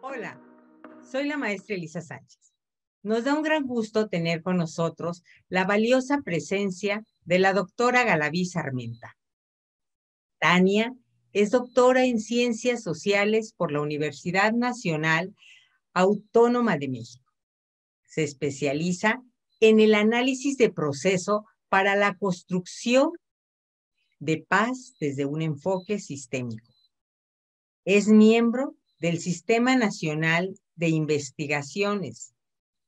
Hola, soy la maestra Elisa Sánchez. Nos da un gran gusto tener con nosotros la valiosa presencia de la doctora Galaví Sarmenta. Tania es doctora en Ciencias Sociales por la Universidad Nacional Autónoma de México. Se especializa en el análisis de proceso para la construcción de paz desde un enfoque sistémico. Es miembro del Sistema Nacional de Investigaciones,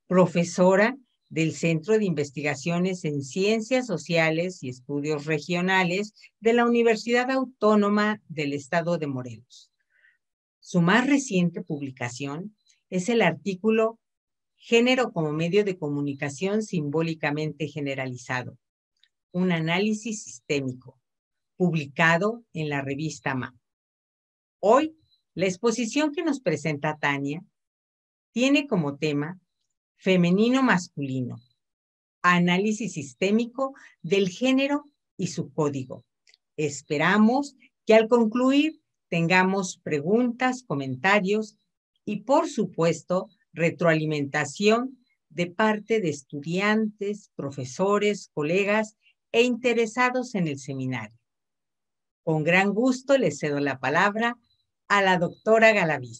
profesora del Centro de Investigaciones en Ciencias Sociales y Estudios Regionales de la Universidad Autónoma del Estado de Morelos. Su más reciente publicación es el artículo Género como medio de comunicación simbólicamente generalizado, un análisis sistémico, publicado en la revista MA. Hoy, la exposición que nos presenta Tania tiene como tema femenino-masculino, análisis sistémico del género y su código. Esperamos que al concluir tengamos preguntas, comentarios y, por supuesto, retroalimentación de parte de estudiantes, profesores, colegas e interesados en el seminario. Con gran gusto le cedo la palabra a la doctora Galaví.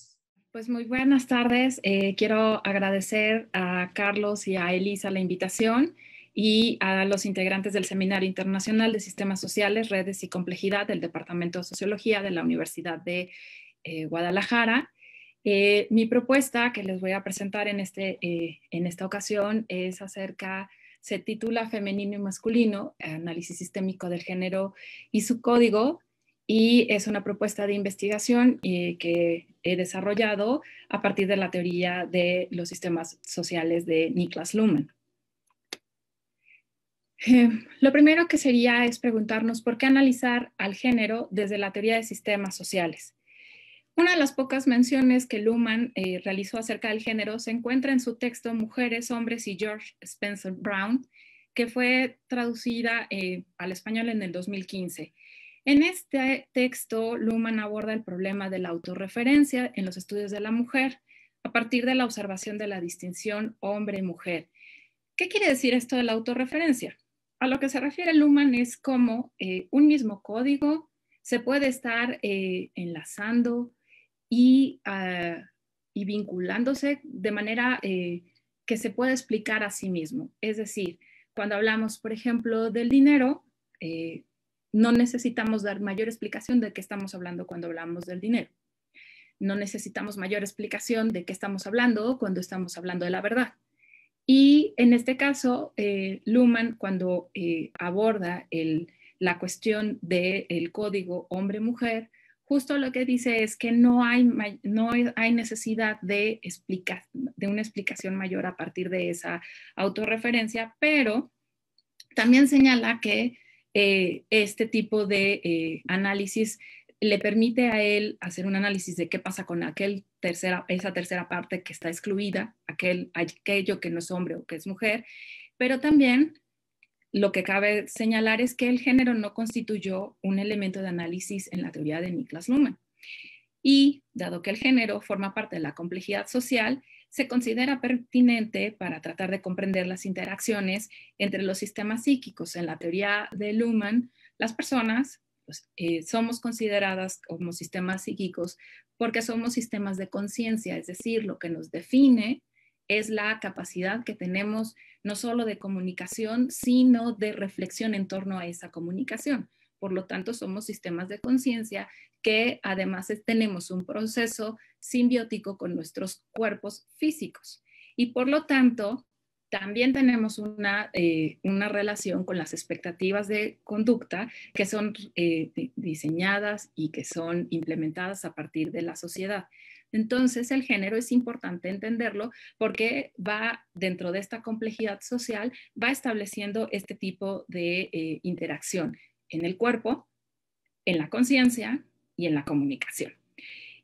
Pues muy buenas tardes. Quiero agradecer a Carlos y a Elisa la invitación y a los integrantes del Seminario Internacional de Sistemas Sociales, Redes y Complejidad del Departamento de Sociología de la Universidad de Guadalajara. Mi propuesta que les voy a presentar en esta ocasión se titula Femenino y Masculino, Análisis Sistémico del Género y su Código, y es una propuesta de investigación que he desarrollado a partir de la teoría de los sistemas sociales de Niklas Luhmann. Lo primero que sería es preguntarnos por qué analizar al género desde la teoría de sistemas sociales. Una de las pocas menciones que Luhmann realizó acerca del género se encuentra en su texto Mujeres, Hombres y George Spencer Brown, que fue traducida al español en el 2015. En este texto, Luhmann aborda el problema de la autorreferencia en los estudios de la mujer a partir de la observación de la distinción hombre-mujer. ¿Qué quiere decir esto de la autorreferencia? A lo que se refiere Luhmann es cómo un mismo código se puede estar enlazando y vinculándose de manera que se puede explicar a sí mismo. Es decir, cuando hablamos, por ejemplo, del dinero, no necesitamos dar mayor explicación de qué estamos hablando cuando hablamos del dinero. No necesitamos mayor explicación de qué estamos hablando cuando estamos hablando de la verdad. Y en este caso, Luhmann, cuando aborda la cuestión del código hombre-mujer, justo lo que dice es que no hay necesidad de una explicación mayor a partir de esa autorreferencia, pero también señala que este tipo de análisis le permite a él hacer un análisis de qué pasa con esa tercera parte que está excluida, aquello que no es hombre o que es mujer, pero también lo que cabe señalar es que el género no constituyó un elemento de análisis en la teoría de Niklas Luhmann. Y dado que el género forma parte de la complejidad social, se considera pertinente para tratar de comprender las interacciones entre los sistemas psíquicos. En la teoría de Luhmann, las personas somos consideradas como sistemas psíquicos porque somos sistemas de conciencia, es decir, lo que nos define es la capacidad que tenemos no solo de comunicación, sino de reflexión en torno a esa comunicación. Por lo tanto, somos sistemas de conciencia que además tenemos un proceso simbiótico con nuestros cuerpos físicos. Y por lo tanto, también tenemos una relación con las expectativas de conducta que son diseñadas y que son implementadas a partir de la sociedad. Entonces, el género es importante entenderlo porque va dentro de esta complejidad social, va estableciendo este tipo de interacción en el cuerpo, en la conciencia y en la comunicación.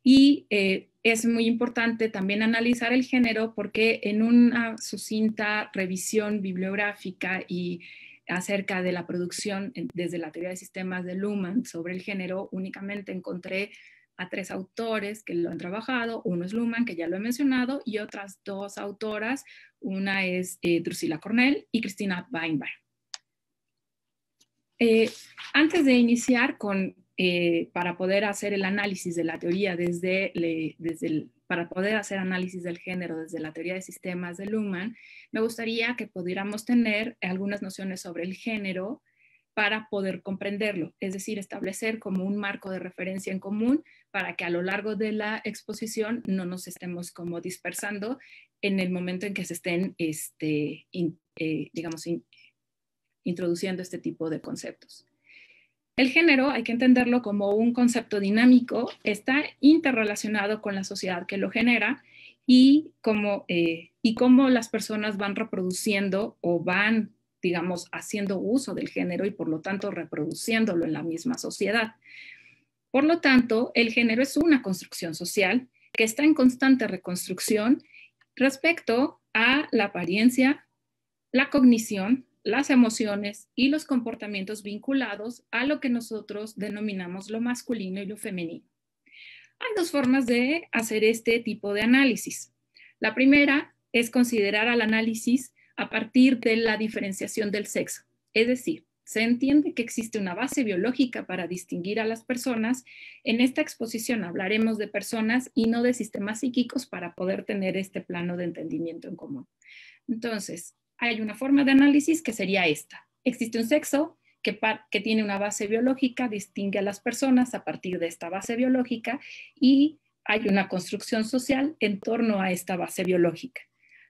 Y es muy importante también analizar el género porque en una sucinta revisión bibliográfica y acerca de la producción desde la teoría de sistemas de Luhmann sobre el género, únicamente encontré a 3 autores que lo han trabajado. Uno es Luhmann, que ya lo he mencionado, y otras 2 autoras. Una es Drusilla Cornell y Christina Weinberg. Antes de iniciar para poder hacer el análisis de la teoría para poder hacer análisis del género desde la teoría de sistemas de Luhmann, me gustaría que pudiéramos tener algunas nociones sobre el género para poder comprenderlo, es decir, establecer como un marco de referencia en común para que a lo largo de la exposición no nos estemos como dispersando en el momento en que se estén, introduciendo este tipo de conceptos. El género hay que entenderlo como un concepto dinámico, está interrelacionado con la sociedad que lo genera y cómo las personas van reproduciendo o van, digamos, haciendo uso del género y por lo tanto reproduciéndolo en la misma sociedad. Por lo tanto, el género es una construcción social que está en constante reconstrucción respecto a la apariencia, la cognición, las emociones y los comportamientos vinculados a lo que nosotros denominamos lo masculino y lo femenino. Hay 2 formas de hacer este tipo de análisis. La primera es considerar al análisis a partir de la diferenciación del sexo, es decir, se entiende que existe una base biológica para distinguir a las personas. En esta exposición hablaremos de personas y no de sistemas psíquicos para poder tener este plano de entendimiento en común. Entonces, hay una forma de análisis que sería esta. Existe un sexo que tiene una base biológica, distingue a las personas a partir de esta base biológica y hay una construcción social en torno a esta base biológica.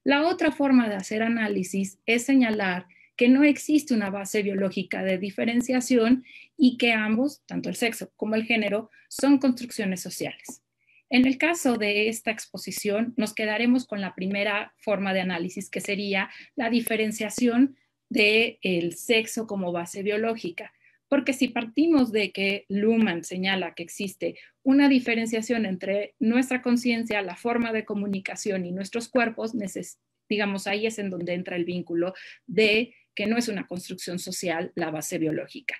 La otra forma de hacer análisis es señalar que no existe una base biológica de diferenciación y que ambos, tanto el sexo como el género, son construcciones sociales. En el caso de esta exposición, nos quedaremos con la primera forma de análisis, que sería la diferenciación del sexo como base biológica. Porque si partimos de que Luhmann señala que existe una diferenciación entre nuestra conciencia, la forma de comunicación y nuestros cuerpos, digamos, ahí es en donde entra el vínculo de que no es una construcción social la base biológica.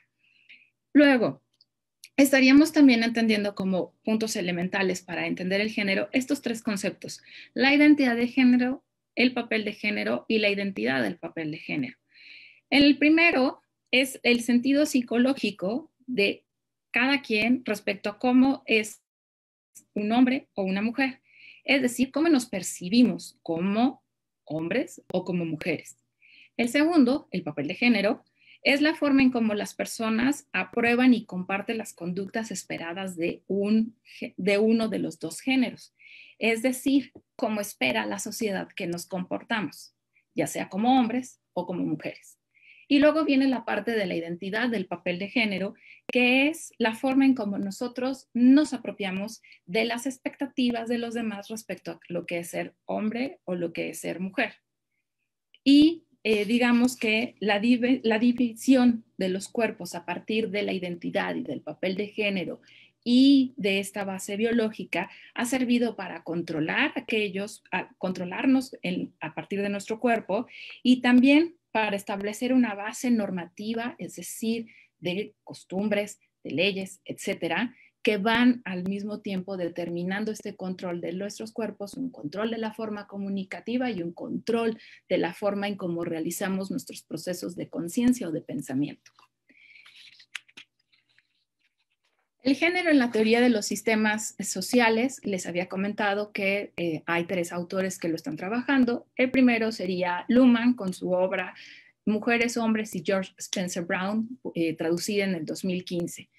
Luego, estaríamos también entendiendo como puntos elementales para entender el género estos 3 conceptos: la identidad de género, el papel de género y la identidad del papel de género. El primero es el sentido psicológico de cada quien respecto a cómo es un hombre o una mujer, es decir, cómo nos percibimos como hombres o como mujeres. El segundo, el papel de género, es la forma en cómo las personas aprueban y comparten las conductas esperadas de uno de los 2 géneros. Es decir, cómo espera la sociedad que nos comportamos, ya sea como hombres o como mujeres. Y luego viene la parte de la identidad del papel de género, que es la forma en cómo nosotros nos apropiamos de las expectativas de los demás respecto a lo que es ser hombre o lo que es ser mujer. Y digamos que la división de los cuerpos a partir de la identidad y del papel de género y de esta base biológica ha servido para controlarnos a partir de nuestro cuerpo y también para establecer una base normativa, es decir, de costumbres, de leyes, etcétera, que van al mismo tiempo determinando este control de nuestros cuerpos, un control de la forma comunicativa y un control de la forma en cómo realizamos nuestros procesos de conciencia o de pensamiento. El género en la teoría de los sistemas sociales, les había comentado que hay 3 autores que lo están trabajando. El primero sería Luhmann con su obra Mujeres, Hombres y George Spencer Brown, traducida en el 2015.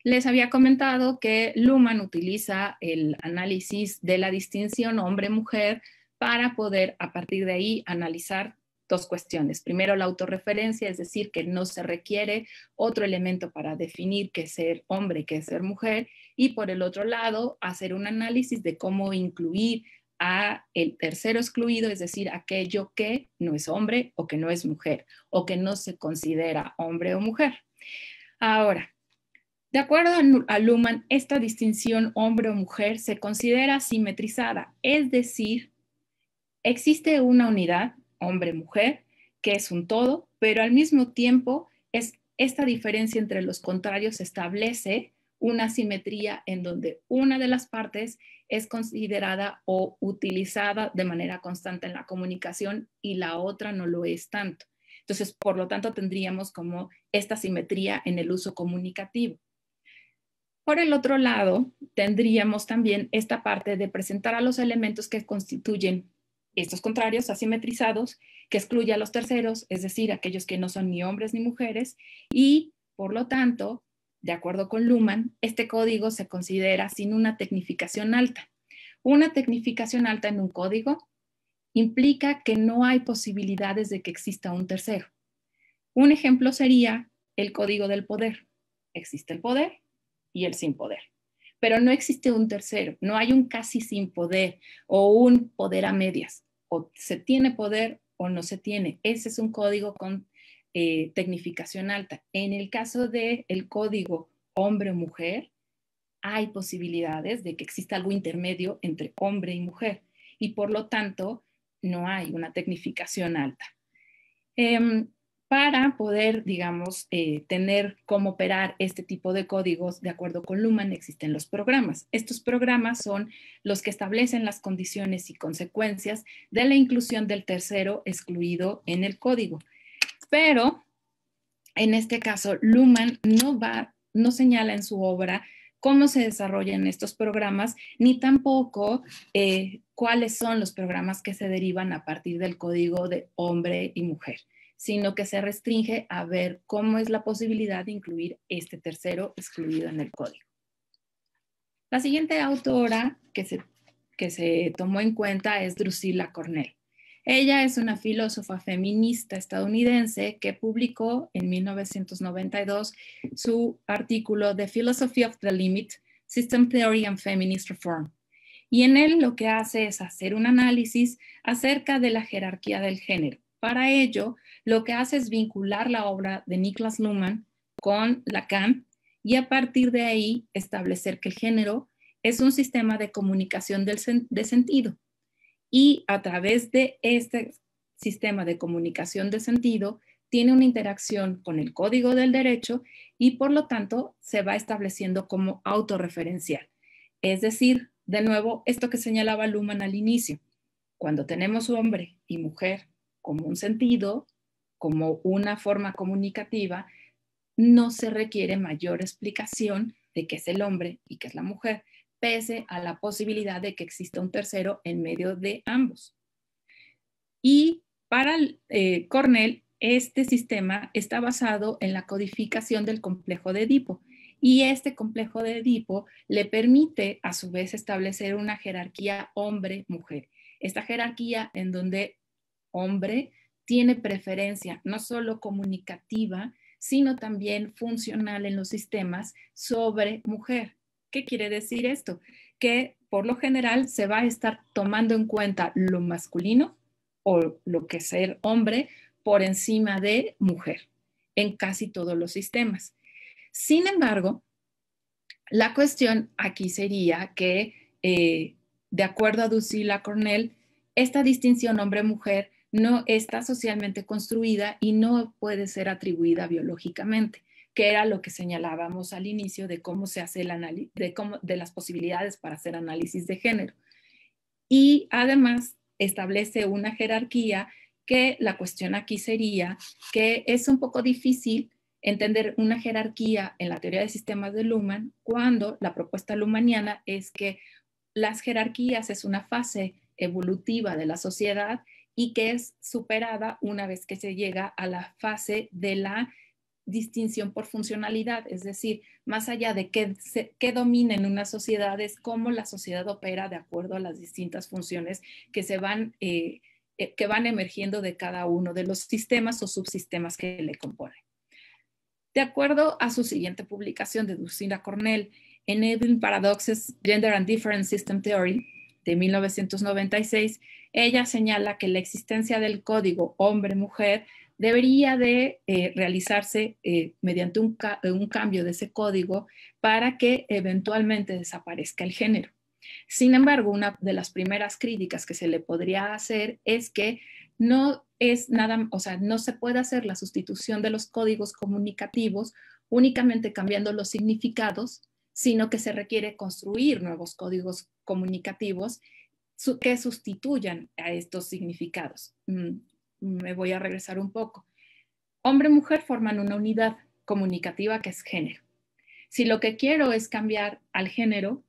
Les había comentado que Luhmann utiliza el análisis de la distinción hombre-mujer para poder a partir de ahí analizar 2 cuestiones. Primero, la autorreferencia, es decir, que no se requiere otro elemento para definir qué es ser hombre, qué es ser mujer. Y por el otro lado, hacer un análisis de cómo incluir a el tercero excluido, es decir, aquello que no es hombre o que no es mujer o que no se considera hombre o mujer. Ahora, de acuerdo a Luhmann, esta distinción hombre o mujer se considera simetrizada, es decir, existe una unidad, hombre-mujer, que es un todo, pero al mismo tiempo esta diferencia entre los contrarios establece una simetría en donde una de las partes es considerada o utilizada de manera constante en la comunicación y la otra no lo es tanto. Entonces, por lo tanto, tendríamos como esta simetría en el uso comunicativo. Por el otro lado, tendríamos también esta parte de presentar a los elementos que constituyen estos contrarios asimetrizados, que excluye a los terceros, es decir, aquellos que no son ni hombres ni mujeres, y por lo tanto, de acuerdo con Luhmann, este código se considera sin una tecnificación alta. Una tecnificación alta en un código implica que no hay posibilidades de que exista un tercero. Un ejemplo sería el código del poder. Existe el poder y el sin poder, pero no existe un tercero, no hay un casi sin poder o un poder a medias, o se tiene poder o no se tiene. Ese es un código con tecnificación alta. En el caso del código hombre o mujer, hay posibilidades de que exista algo intermedio entre hombre y mujer y por lo tanto no hay una tecnificación alta. Para poder, digamos, tener cómo operar este tipo de códigos, de acuerdo con Luhmann, existen los programas. Estos programas son los que establecen las condiciones y consecuencias de la inclusión del tercero excluido en el código. Pero, en este caso, Luhmann no señala en su obra cómo se desarrollan estos programas, ni tampoco cuáles son los programas que se derivan a partir del código de hombre y mujer, sino que se restringe a ver cómo es la posibilidad de incluir este tercero excluido en el código. La siguiente autora que se tomó en cuenta es Drusilla Cornell. Ella es una filósofa feminista estadounidense que publicó en 1992 su artículo The Philosophy of the Limit, System Theory and Feminist Reform. Y en él lo que hace es hacer un análisis acerca de la jerarquía del género. Para ello, lo que hace es vincular la obra de Niklas Luhmann con Lacan y a partir de ahí establecer que el género es un sistema de comunicación de sentido. Y a través de este sistema de comunicación de sentido, tiene una interacción con el código del derecho y por lo tanto se va estableciendo como autorreferencial. Es decir, de nuevo, esto que señalaba Luhmann al inicio, cuando tenemos hombre y mujer como un sentido, como una forma comunicativa, no se requiere mayor explicación de qué es el hombre y qué es la mujer, pese a la posibilidad de que exista un tercero en medio de ambos. Y para Cornell, este sistema está basado en la codificación del complejo de Edipo. Y este complejo de Edipo le permite a su vez establecer una jerarquía hombre-mujer. Esta jerarquía en donde hombre tiene preferencia no solo comunicativa, sino también funcional en los sistemas sobre mujer. ¿Qué quiere decir esto? Que por lo general se va a estar tomando en cuenta lo masculino o lo que es ser hombre por encima de mujer en casi todos los sistemas. Sin embargo, la cuestión aquí sería que, de acuerdo a Drusilla Cornell, esta distinción hombre-mujer no está socialmente construida y no puede ser atribuida biológicamente, que era lo que señalábamos al inicio de cómo se hace el análisis, de las posibilidades para hacer análisis de género. Y además establece una jerarquía que la cuestión aquí sería que es un poco difícil entender una jerarquía en la teoría de sistemas de Luhmann cuando la propuesta luhmanniana es que las jerarquías es una fase evolutiva de la sociedad y que es superada una vez que se llega a la fase de la distinción por funcionalidad, es decir, más allá de qué domina en una sociedad es cómo la sociedad opera de acuerdo a las distintas funciones que van emergiendo de cada uno de los sistemas o subsistemas que le componen. De acuerdo a su siguiente publicación de Drusilla Cornell, Enabling Paradoxes, Gender and Difference System Theory, de 1996, ella señala que la existencia del código hombre-mujer debería de realizarse mediante un cambio de ese código para que eventualmente desaparezca el género. Sin embargo, una de las primeras críticas que se le podría hacer es que no es nada, o sea, no se puede hacer la sustitución de los códigos comunicativos únicamente cambiando los significados, sino que se requiere construir nuevos códigos comunicativos que sustituyan a estos significados. Me voy a regresar un poco. Hombre y mujer forman una unidad comunicativa que es género. Si lo que quiero es cambiar al género,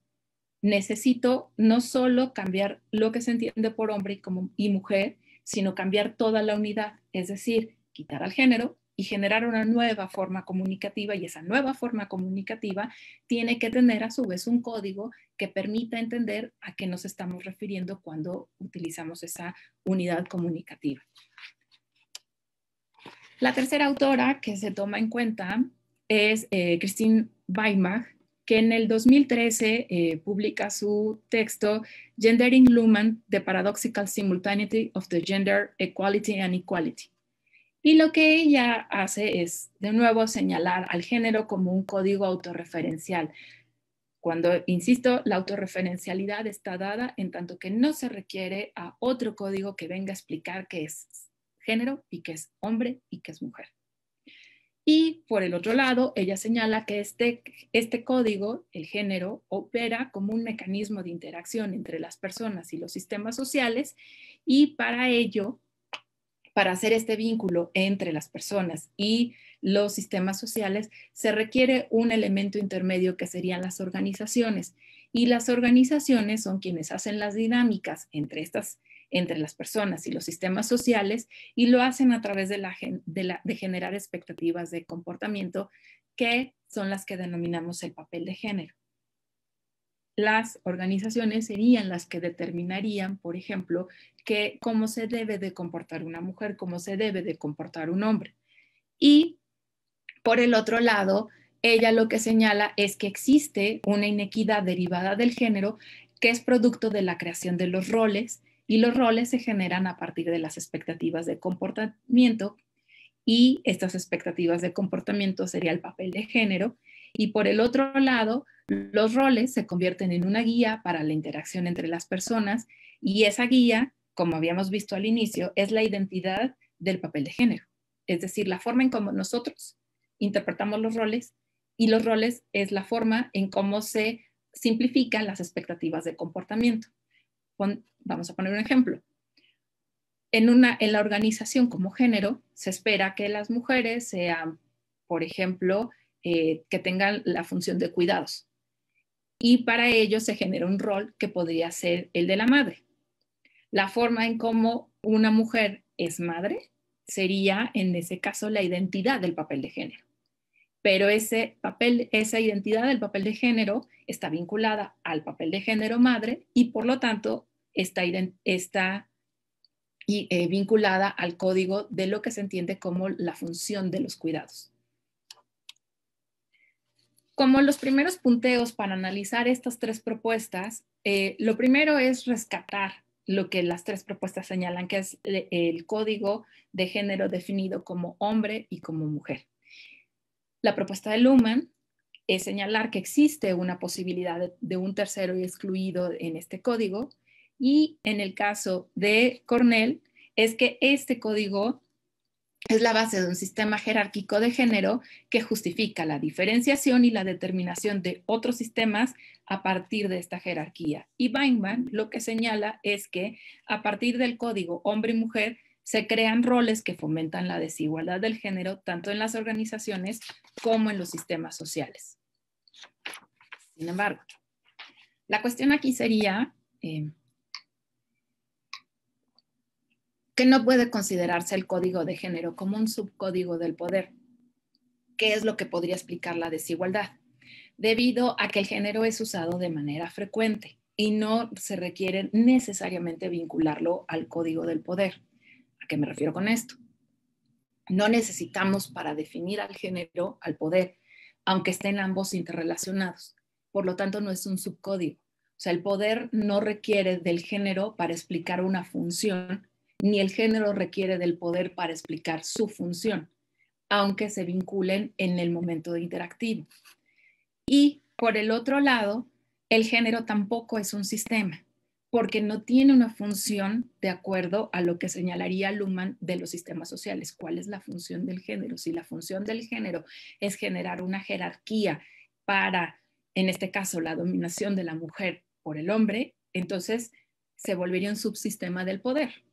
necesito no solo cambiar lo que se entiende por hombre y mujer, sino cambiar toda la unidad, es decir, quitar al género y generar una nueva forma comunicativa, y esa nueva forma comunicativa tiene que tener a su vez un código que permita entender a qué nos estamos refiriendo cuando utilizamos esa unidad comunicativa. La tercera autora que se toma en cuenta es Christine Weimach, que en el 2013 publica su texto Gendering Luhmann, The Paradoxical Simultaneity of the Gender, Equality and Equality. Y lo que ella hace es, de nuevo, señalar al género como un código autorreferencial. Cuando, insisto, la autorreferencialidad está dada en tanto que no se requiere a otro código que venga a explicar qué es género y qué es hombre y qué es mujer. Y por el otro lado, ella señala que este código, el género, opera como un mecanismo de interacción entre las personas y los sistemas sociales, y para ello, para hacer este vínculo entre las personas y los sistemas sociales, se requiere un elemento intermedio que serían las organizaciones. Y las organizaciones son quienes hacen las dinámicas entre las personas y los sistemas sociales, y lo hacen a través de generar expectativas de comportamiento, que son las que denominamos el papel de género. Las organizaciones serían las que determinarían, por ejemplo, cómo se debe de comportar una mujer, cómo se debe de comportar un hombre. Y por el otro lado, ella lo que señala es que existe una inequidad derivada del género que es producto de la creación de los roles, y los roles se generan a partir de las expectativas de comportamiento, y estas expectativas de comportamiento sería el papel de género. Y por el otro lado, los roles se convierten en una guía para la interacción entre las personas, y esa guía, como habíamos visto al inicio, es la identidad del papel de género, es decir, la forma en cómo nosotros interpretamos los roles, y los roles es la forma en cómo se simplifican las expectativas de comportamiento. Vamos a poner un ejemplo. En la organización como género, se espera que las mujeres sean, por ejemplo, que tengan la función de cuidados. Y para ello se genera un rol que podría ser el de la madre. La forma en cómo una mujer es madre sería, en ese caso, la identidad del papel de género. Pero esa identidad del papel de género está vinculada al papel de género madre, y por lo tanto está vinculada al código de lo que se entiende como la función de los cuidados. Como los primeros punteos para analizar estas tres propuestas, lo primero es rescatar lo que las tres propuestas señalan, que es el código de género definido como hombre y como mujer. La propuesta de Luhmann es señalar que existe una posibilidad de un tercero y excluido en este código, y en el caso de Cornell es que este código es la base de un sistema jerárquico de género que justifica la diferenciación y la determinación de otros sistemas a partir de esta jerarquía. Y Weimach lo que señala es que a partir del código hombre y mujer se crean roles que fomentan la desigualdad del género tanto en las organizaciones como en los sistemas sociales. Sin embargo, la cuestión aquí sería que no puede considerarse el código de género como un subcódigo del poder. ¿Qué es lo que podría explicar la desigualdad? Debido a que el género es usado de manera frecuente y no se requiere necesariamente vincularlo al código del poder. ¿A qué me refiero con esto? No necesitamos para definir al género al poder, aunque estén ambos interrelacionados. Por lo tanto, no es un subcódigo. O sea, el poder no requiere del género para explicar una función, ni el género requiere del poder para explicar su función, aunque se vinculen en el momento interactivo. Y por el otro lado, el género tampoco es un sistema, porque no tiene una función de acuerdo a lo que señalaría Luhmann de los sistemas sociales. ¿Cuál es la función del género? Si la función del género es generar una jerarquía para en este caso la dominación de la mujer por el hombre, entonces se volvería un subsistema del poder.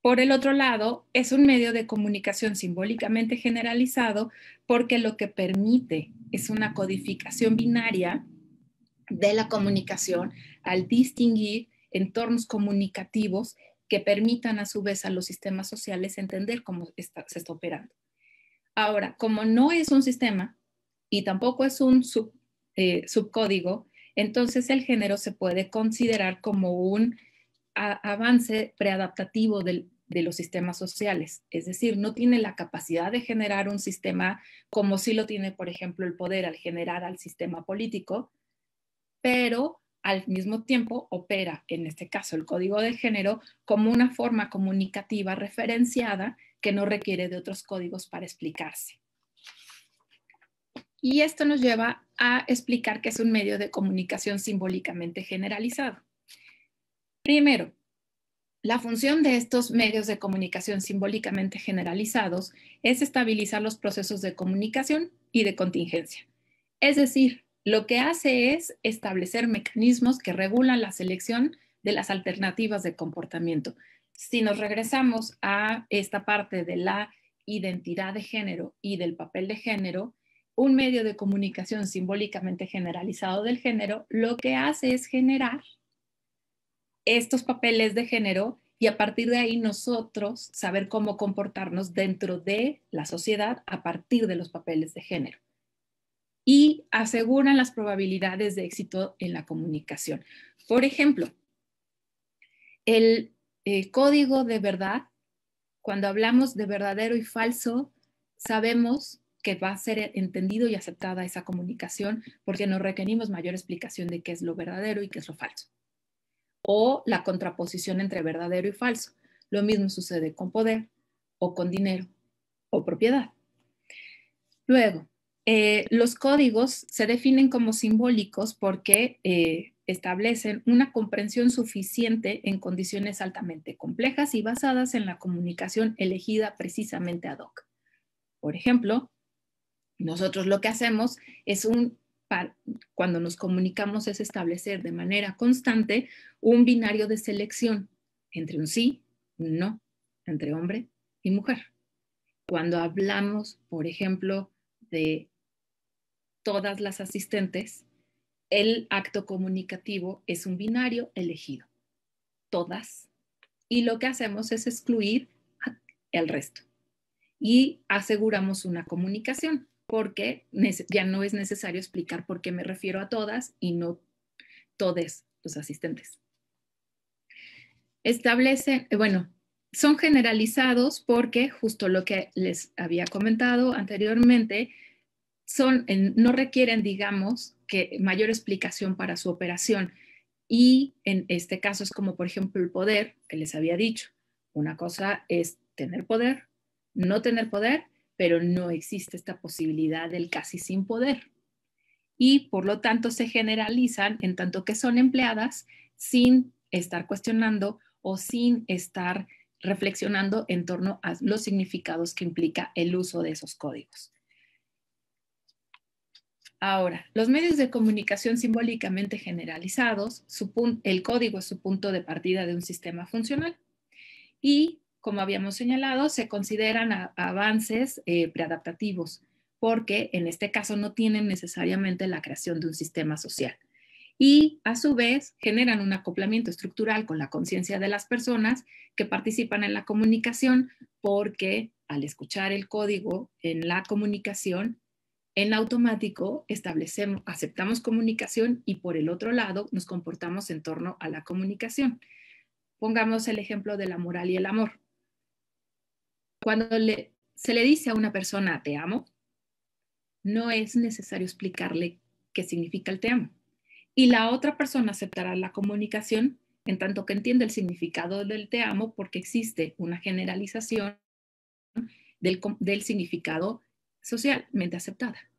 Por el otro lado, es un medio de comunicación simbólicamente generalizado porque lo que permite es una codificación binaria de la comunicación al distinguir entornos comunicativos que permitan a su vez a los sistemas sociales entender cómo se está operando. Ahora, como no es un sistema y tampoco es un subcódigo, entonces el género se puede considerar como un avance preadaptativo de los sistemas sociales. Es decir, no tiene la capacidad de generar un sistema como sí lo tiene, por ejemplo, el poder al generar al sistema político, pero al mismo tiempo opera, en este caso, el código de género como una forma comunicativa referenciada que no requiere de otros códigos para explicarse. Y esto nos lleva a explicar que es un medio de comunicación simbólicamente generalizado. Primero, la función de estos medios de comunicación simbólicamente generalizados es estabilizar los procesos de comunicación y de contingencia. Es decir, lo que hace es establecer mecanismos que regulan la selección de las alternativas de comportamiento. Si nos regresamos a esta parte de la identidad de género y del papel de género, un medio de comunicación simbólicamente generalizado del género lo que hace es generar estos papeles de género y a partir de ahí nosotros saber cómo comportarnos dentro de la sociedad a partir de los papeles de género. Y aseguran las probabilidades de éxito en la comunicación. Por ejemplo, el código de verdad, cuando hablamos de verdadero y falso, sabemos que va a ser entendido y aceptada esa comunicación porque no requerimos mayor explicación de qué es lo verdadero y qué es lo falso. O la contraposición entre verdadero y falso. Lo mismo sucede con poder o con dinero o propiedad. Luego, los códigos se definen como simbólicos porque establecen una comprensión suficiente en condiciones altamente complejas y basadas en la comunicación elegida precisamente ad hoc. Por ejemplo, nosotros lo que hacemos es cuando nos comunicamos es establecer de manera constante un binario de selección entre un sí, un no, entre hombre y mujer. Cuando hablamos, por ejemplo, de todas las asistentes, el acto comunicativo es un binario elegido, todas, y lo que hacemos es excluir el resto y aseguramos una comunicación porque ya no es necesario explicar por qué me refiero a todas y no todes los asistentes. Son generalizados porque justo lo que les había comentado anteriormente, no requieren, digamos, que mayor explicación para su operación. Y en este caso es como, por ejemplo, el poder, que les había dicho. Una cosa es tener poder, no tener poder, pero no existe esta posibilidad del casi sin poder. Y por lo tanto se generalizan en tanto que son empleadas sin estar cuestionando o sin estar reflexionando en torno a los significados que implica el uso de esos códigos. Ahora, los medios de comunicación simbólicamente generalizados, el código es su punto de partida de un sistema funcional y, como habíamos señalado, se consideran avances preadaptativos porque en este caso no tienen necesariamente la creación de un sistema social y a su vez generan un acoplamiento estructural con la conciencia de las personas que participan en la comunicación porque al escuchar el código en la comunicación, en automático aceptamos comunicación y por el otro lado nos comportamos en torno a la comunicación. Pongamos el ejemplo de la moral y el amor. Cuando se le dice a una persona te amo, no es necesario explicarle qué significa el te amo. Y la otra persona aceptará la comunicación en tanto que entiende el significado del te amo porque existe una generalización del significado socialmente aceptada.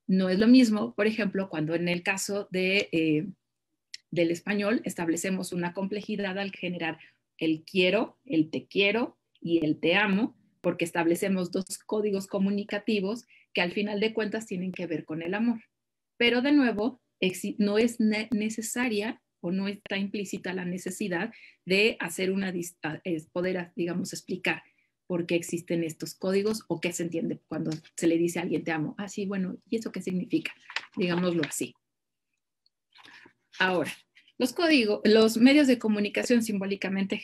No es lo mismo, por ejemplo, cuando en el caso del español establecemos una complejidad al generar el quiero, el te quiero y el te amo, porque establecemos dos códigos comunicativos que al final de cuentas tienen que ver con el amor. pero de nuevo, no es necesaria o no está implícita la necesidad de hacer poder, digamos, explicar por qué existen estos códigos o qué se entiende cuando se le dice a alguien te amo. Ah, sí, bueno, ¿y eso qué significa? Digámoslo así. Ahora, los medios de comunicación simbólicamente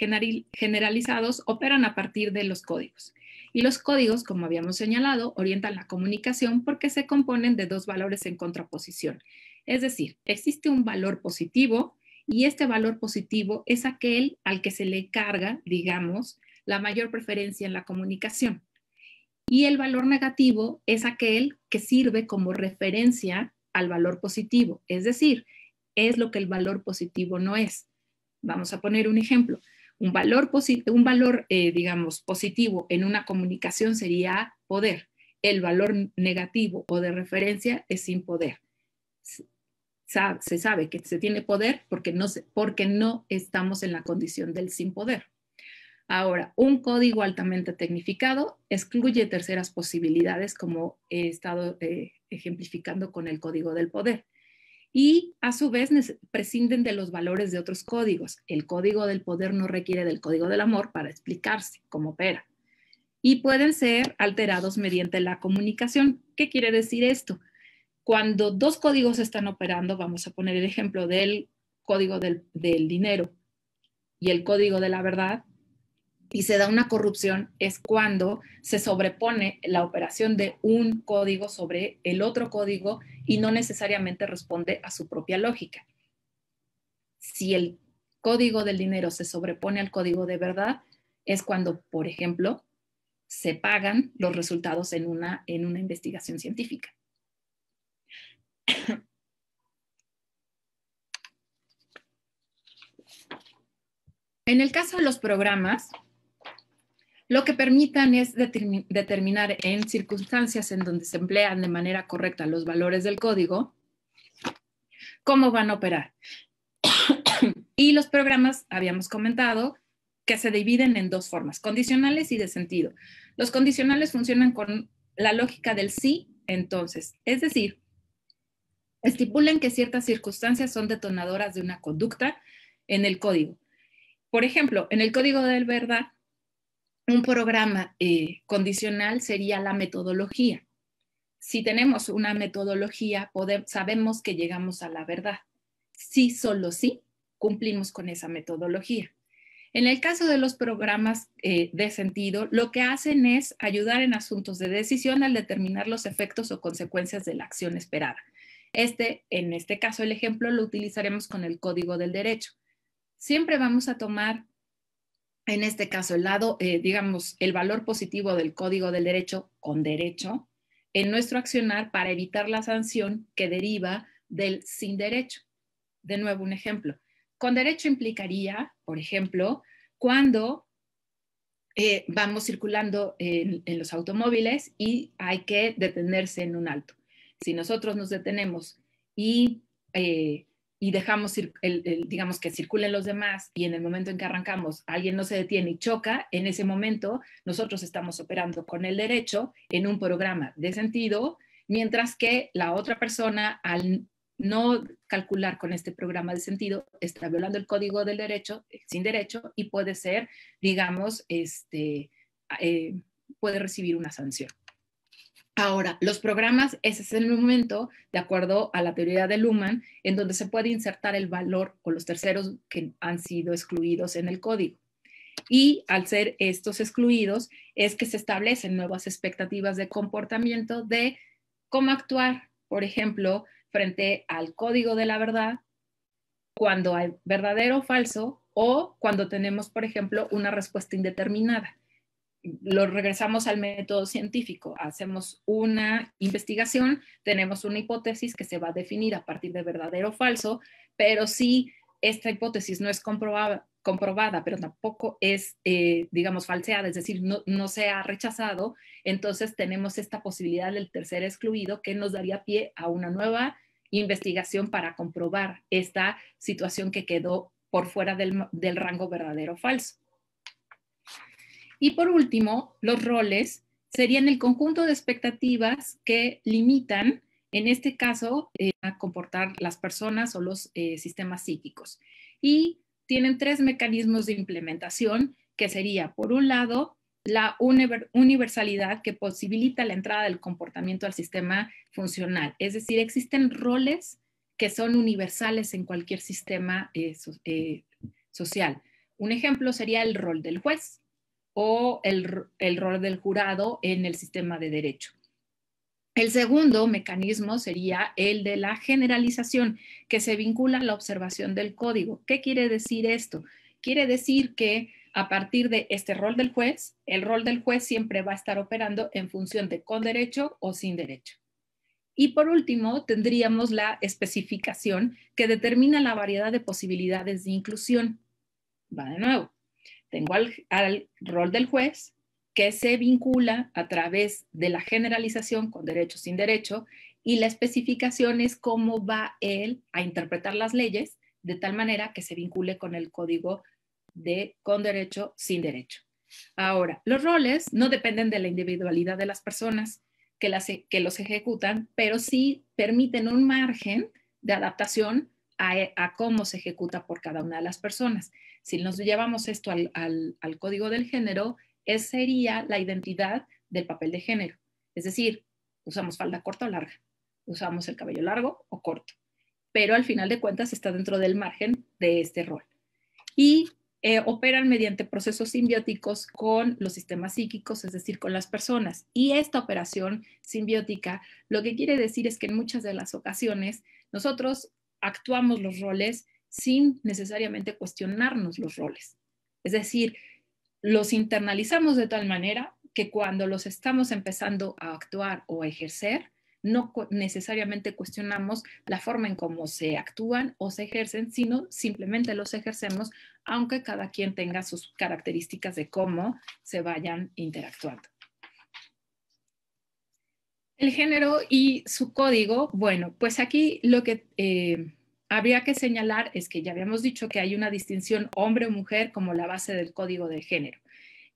generalizados operan a partir de los códigos. Y los códigos, como habíamos señalado, orientan la comunicación porque se componen de dos valores en contraposición. Es decir, existe un valor positivo y este valor positivo es aquel al que se le carga, digamos, la mayor preferencia en la comunicación. Y el valor negativo es aquel que sirve como referencia al valor positivo. Es decir, es lo que el valor positivo no es. Vamos a poner un ejemplo. Un valor digamos, positivo en una comunicación sería poder. El valor negativo o de referencia es sin poder. Se sabe que se tiene poder porque no estamos en la condición del sin poder. Ahora, un código altamente tecnificado excluye terceras posibilidades, como he estado ejemplificando con el código del poder. Y a su vez prescinden de los valores de otros códigos. El código del poder no requiere del código del amor para explicarse cómo opera. Y pueden ser alterados mediante la comunicación. ¿Qué quiere decir esto? Cuando dos códigos están operando, vamos a poner el ejemplo del código del dinero y el código de la verdad, y se da una corrupción, es cuando se sobrepone la operación de un código sobre el otro código y no necesariamente responde a su propia lógica. Si el código del dinero se sobrepone al código de verdad, es cuando, por ejemplo, se pagan los resultados en una investigación científica. En el caso de los programas, lo que permitan es determinar en circunstancias en donde se emplean de manera correcta los valores del código, cómo van a operar. Y los programas, habíamos comentado, que se dividen en dos formas, condicionales y de sentido. Los condicionales funcionan con la lógica del sí, entonces, es decir, estipulan que ciertas circunstancias son detonadoras de una conducta en el código. Por ejemplo, en el código de verdad, un programa condicional sería la metodología. Si tenemos una metodología, sabemos que llegamos a la verdad. Sí, solo sí, cumplimos con esa metodología. En el caso de los programas de sentido, lo que hacen es ayudar en asuntos de decisión al determinar los efectos o consecuencias de la acción esperada. En este caso, el ejemplo lo utilizaremos con el código del derecho. Siempre vamos a tomar, en este caso, digamos, el valor positivo del código del derecho con derecho en nuestro accionar para evitar la sanción que deriva del sin derecho. De nuevo, un ejemplo. Con derecho implicaría, por ejemplo, cuando vamos circulando en los automóviles y hay que detenerse en un alto. Si nosotros nos detenemos y dejamos, digamos, que circulen los demás y en el momento en que arrancamos alguien no se detiene y choca, en ese momento nosotros estamos operando con el derecho en un programa de sentido, mientras que la otra persona, al no calcular con este programa de sentido, está violando el código del derecho, sin derecho, y puede ser, digamos, puede recibir una sanción. Ahora, los programas, ese es el momento, de acuerdo a la teoría de Luhmann, en donde se puede insertar el valor o los terceros que han sido excluidos en el código. Y al ser estos excluidos, es que se establecen nuevas expectativas de comportamiento de cómo actuar, por ejemplo, frente al código de la verdad, cuando hay verdadero o falso, o cuando tenemos, por ejemplo, una respuesta indeterminada. Lo regresamos al método científico, hacemos una investigación, tenemos una hipótesis que se va a definir a partir de verdadero o falso, pero si esta hipótesis no es comprobada, pero tampoco es, digamos, falseada, es decir, no se ha rechazado, entonces tenemos esta posibilidad del tercer excluido que nos daría pie a una nueva investigación para comprobar esta situación que quedó por fuera del rango verdadero o falso. Y por último, los roles serían el conjunto de expectativas que limitan En este caso, a comportar las personas o los sistemas psíquicos. Y tienen 3 mecanismos de implementación, que sería, por un lado, la universalidad, que posibilita la entrada del comportamiento al sistema funcional. Es decir, existen roles que son universales en cualquier sistema social. Un ejemplo sería el rol del juez o el rol del jurado en el sistema de derecho. El segundo mecanismo sería el de la generalización, que se vincula a la observación del código. ¿Qué quiere decir esto? Quiere decir que a partir de este rol del juez, el rol del juez siempre va a estar operando en función de con derecho o sin derecho. Y por último, tendríamos la especificación, que determina la variedad de posibilidades de inclusión. Va de nuevo. Tengo al rol del juez, que se vincula a través de la generalización con derecho sin derecho, y la especificación es cómo va él a interpretar las leyes de tal manera que se vincule con el código de con derecho sin derecho. Ahora, los roles no dependen de la individualidad de las personas que los ejecutan, pero sí permiten un margen de adaptación a cómo se ejecuta por cada una de las personas. Si nos llevamos esto al código del género, sería la identidad del papel de género. Es decir, usamos falda corta o larga, usamos el cabello largo o corto, pero al final de cuentas está dentro del margen de este rol. Y operan mediante procesos simbióticos con los sistemas psíquicos, es decir, con las personas. Y esta operación simbiótica lo que quiere decir es que en muchas de las ocasiones nosotros actuamos los roles sin necesariamente cuestionarnos los roles. Es decir, los internalizamos de tal manera que cuando los estamos empezando a actuar o a ejercer, no necesariamente cuestionamos la forma en cómo se actúan o se ejercen, sino simplemente los ejercemos, aunque cada quien tenga sus características de cómo se vayan interactuando. El género y su código, bueno, pues aquí lo que habría que señalar es que ya habíamos dicho que hay una distinción hombre o mujer como la base del código de género,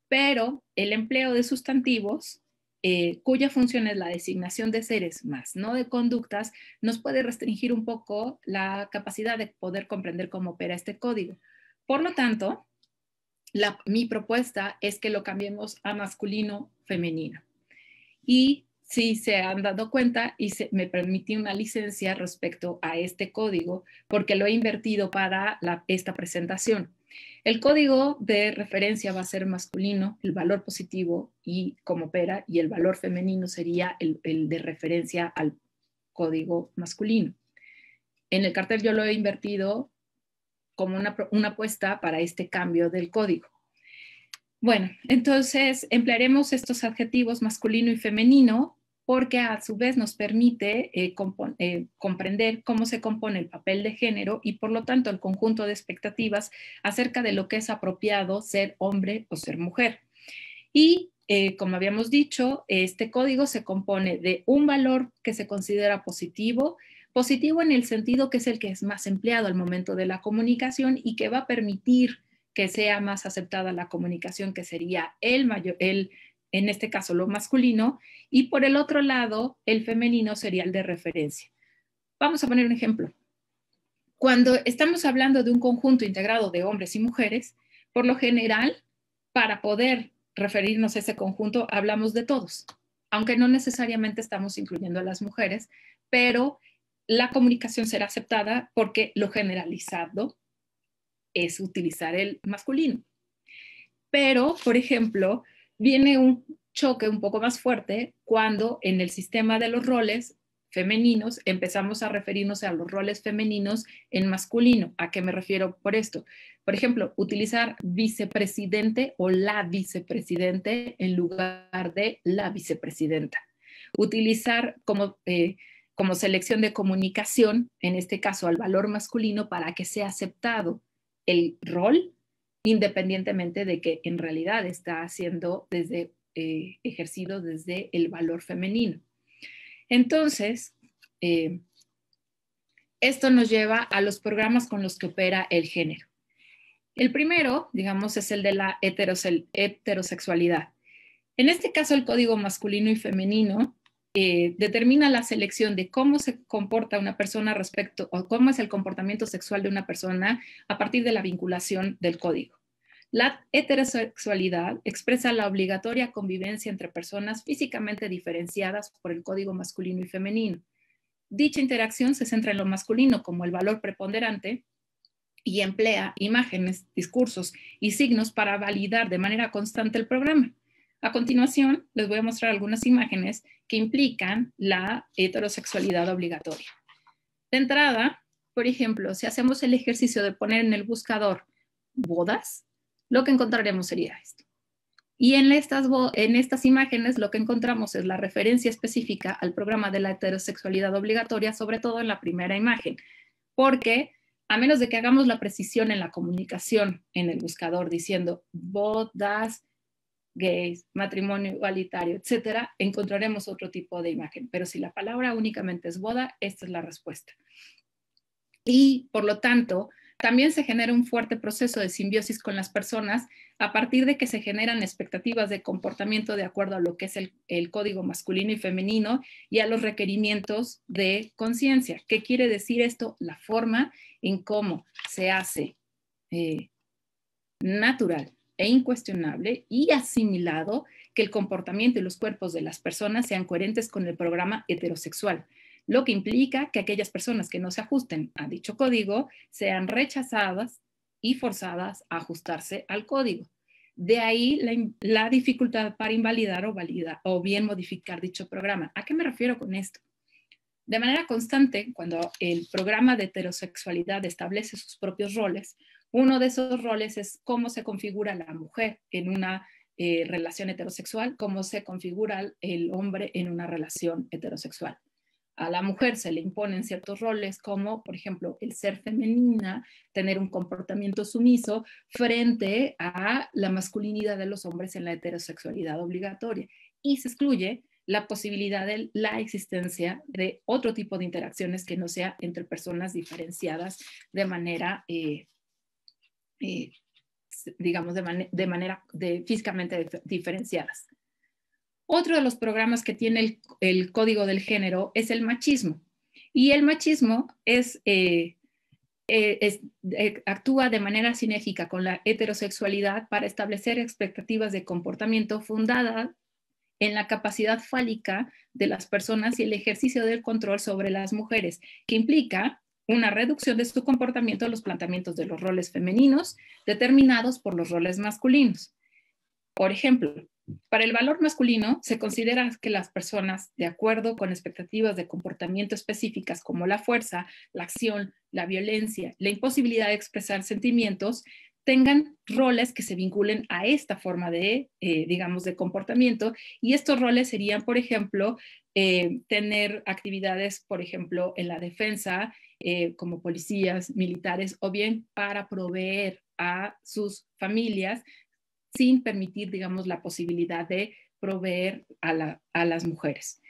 pero el empleo de sustantivos, cuya función es la designación de seres más no de conductas, nos puede restringir un poco la capacidad de poder comprender cómo opera este código. Por lo tanto, mi propuesta es que lo cambiemos a masculino, femenino. Y si se han dado cuenta, me permití una licencia respecto a este código porque lo he invertido para esta presentación. El código de referencia va a ser masculino, el valor positivo y cómo opera, y el valor femenino sería el de referencia al código masculino. En el cartel yo lo he invertido como una apuesta para este cambio del código. Bueno, entonces emplearemos estos adjetivos masculino y femenino porque a su vez nos permite comprender cómo se compone el papel de género y por lo tanto el conjunto de expectativas acerca de lo que es apropiado ser hombre o ser mujer. Y como habíamos dicho, este código se compone de un valor que se considera positivo, positivo en el sentido que es el que es más empleado al momento de la comunicación y que va a permitir que sea más aceptada la comunicación, que sería en este caso lo masculino, y por el otro lado, el femenino sería el de referencia. Vamos a poner un ejemplo. Cuando estamos hablando de un conjunto integrado de hombres y mujeres, por lo general, para poder referirnos a ese conjunto, hablamos de todos, aunque no necesariamente estamos incluyendo a las mujeres, pero la comunicación será aceptada porque lo generalizado es utilizar el masculino. Pero, por ejemplo, viene un choque un poco más fuerte cuando en el sistema de los roles femeninos empezamos a referirnos a los roles femeninos en masculino. ¿A qué me refiero por esto? Por ejemplo, utilizar vicepresidente o la vicepresidente en lugar de la vicepresidenta. Utilizar como selección de comunicación, en este caso al valor masculino, para que sea aceptado el rol, independientemente de que en realidad está siendo ejercido desde el valor femenino. Entonces, esto nos lleva a los programas con los que opera el género. El primero, digamos, es el de la heterosexualidad. En este caso, el código masculino y femenino determina la selección de cómo se comporta una persona respecto, o cómo es el comportamiento sexual de una persona a partir de la vinculación del código. La heterosexualidad expresa la obligatoria convivencia entre personas físicamente diferenciadas por el código masculino y femenino. Dicha interacción se centra en lo masculino como el valor preponderante y emplea imágenes, discursos y signos para validar de manera constante el programa. A continuación, les voy a mostrar algunas imágenes que implican la heterosexualidad obligatoria. De entrada, por ejemplo, si hacemos el ejercicio de poner en el buscador bodas, lo que encontraremos sería esto. Y en estas imágenes lo que encontramos es la referencia específica al programa de la heterosexualidad obligatoria, sobre todo en la primera imagen, porque a menos de que hagamos la precisión en la comunicación en el buscador diciendo bodas, gays, matrimonio igualitario, etcétera, encontraremos otro tipo de imagen. Pero si la palabra únicamente es boda, esta es la respuesta. Y por lo tanto, también se genera un fuerte proceso de simbiosis con las personas a partir de que se generan expectativas de comportamiento de acuerdo a lo que es el código masculino y femenino y a los requerimientos de conciencia. ¿Qué quiere decir esto? La forma en cómo se hace natural e incuestionable y asimilado que el comportamiento y los cuerpos de las personas sean coherentes con el programa heterosexual, lo que implica que aquellas personas que no se ajusten a dicho código sean rechazadas y forzadas a ajustarse al código. De ahí la dificultad para invalidar o bien modificar dicho programa. ¿A qué me refiero con esto? De manera constante, cuando el programa de heterosexualidad establece sus propios roles, uno de esos roles es cómo se configura la mujer en una relación heterosexual, cómo se configura el hombre en una relación heterosexual. A la mujer se le imponen ciertos roles como, por ejemplo, el ser femenina, tener un comportamiento sumiso frente a la masculinidad de los hombres en la heterosexualidad obligatoria. Y se excluye la posibilidad de la existencia de otro tipo de interacciones que no sea entre personas diferenciadas de manera, digamos, físicamente diferenciadas. Otro de los programas que tiene el código del género es el machismo. Y el machismo actúa de manera sinérgica con la heterosexualidad para establecer expectativas de comportamiento fundadas en la capacidad fálica de las personas y el ejercicio del control sobre las mujeres, que implica una reducción de su comportamiento a los planteamientos de los roles femeninos determinados por los roles masculinos. Por ejemplo, para el valor masculino se considera que las personas, de acuerdo con expectativas de comportamiento específicas como la fuerza, la acción, la violencia, la imposibilidad de expresar sentimientos, tengan roles que se vinculen a esta forma de, digamos, de comportamiento. Y estos roles serían, por ejemplo, tener actividades, por ejemplo, en la defensa, como policías, militares, o bien para proveer a sus familias sin permitir, digamos, la posibilidad de proveer a las mujeres.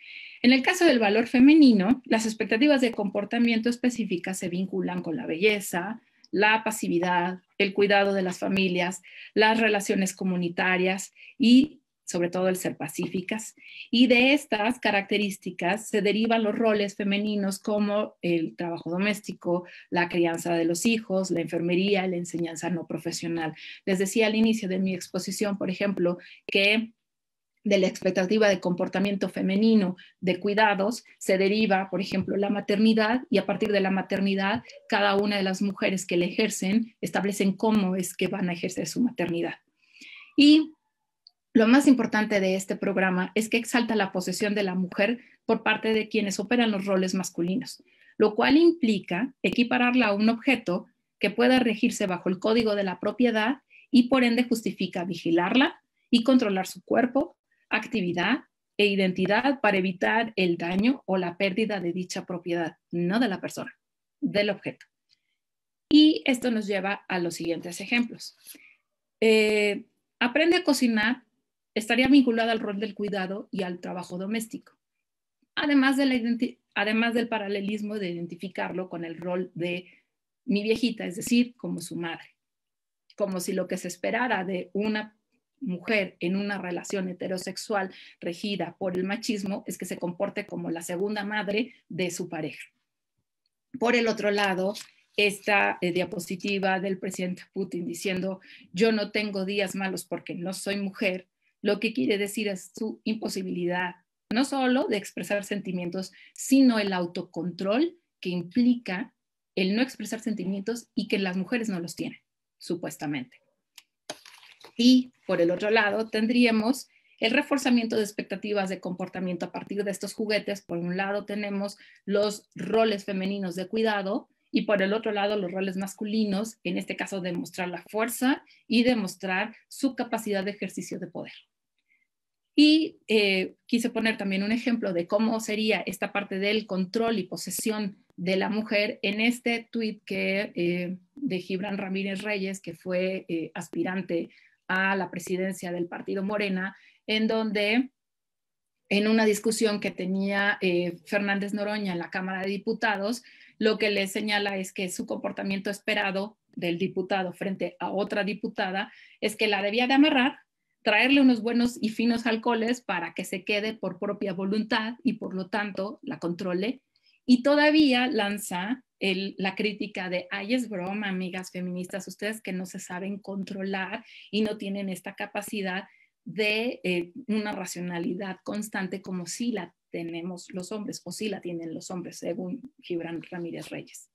En el caso del valor femenino, las expectativas de comportamiento específicas se vinculan con la belleza, la pasividad, el cuidado de las familias, las relaciones comunitarias y sobre todo el ser pacíficas. Y de estas características se derivan los roles femeninos como el trabajo doméstico, la crianza de los hijos, la enfermería, la enseñanza no profesional. Les decía al inicio de mi exposición, por ejemplo, que de la expectativa de comportamiento femenino de cuidados se deriva, por ejemplo, la maternidad, y a partir de la maternidad, cada una de las mujeres que la ejercen establecen cómo es que van a ejercer su maternidad. Y lo más importante de este programa es que exalta la posesión de la mujer por parte de quienes operan los roles masculinos, lo cual implica equipararla a un objeto que pueda regirse bajo el código de la propiedad y por ende justifica vigilarla y controlar su cuerpo, actividad e identidad para evitar el daño o la pérdida de dicha propiedad, no de la persona, del objeto. Y esto nos lleva a los siguientes ejemplos. Aprende a cocinar estaría vinculada al rol del cuidado y al trabajo doméstico, además del paralelismo de identificarlo con el rol de mi viejita, es decir, como su madre, como si lo que se esperara de una mujer en una relación heterosexual regida por el machismo es que se comporte como la segunda madre de su pareja. Por el otro lado, esta diapositiva del presidente Putin diciendo yo no tengo días malos porque no soy mujer, lo que quiere decir es su imposibilidad, no solo de expresar sentimientos, sino el autocontrol que implica el no expresar sentimientos y que las mujeres no los tienen, supuestamente. Y por el otro lado, tendríamos el reforzamiento de expectativas de comportamiento a partir de estos juguetes. Por un lado tenemos los roles femeninos de cuidado y por el otro lado los roles masculinos, en este caso demostrar la fuerza y demostrar su capacidad de ejercicio de poder. Y quise poner también un ejemplo de cómo sería esta parte del control y posesión de la mujer en este tuit de Gibran Ramírez Reyes, que fue aspirante a la presidencia del partido Morena, en donde en una discusión que tenía Fernández Noroña en la Cámara de Diputados, lo que le señala es que su comportamiento esperado del diputado frente a otra diputada es que la debía de amarrar, traerle unos buenos y finos alcoholes para que se quede por propia voluntad y por lo tanto la controle. Y todavía lanza la crítica de, ay, es broma, amigas feministas, ustedes que no se saben controlar y no tienen esta capacidad de una racionalidad constante como si la tenemos los hombres o si la tienen los hombres, según Gibran Ramírez Reyes.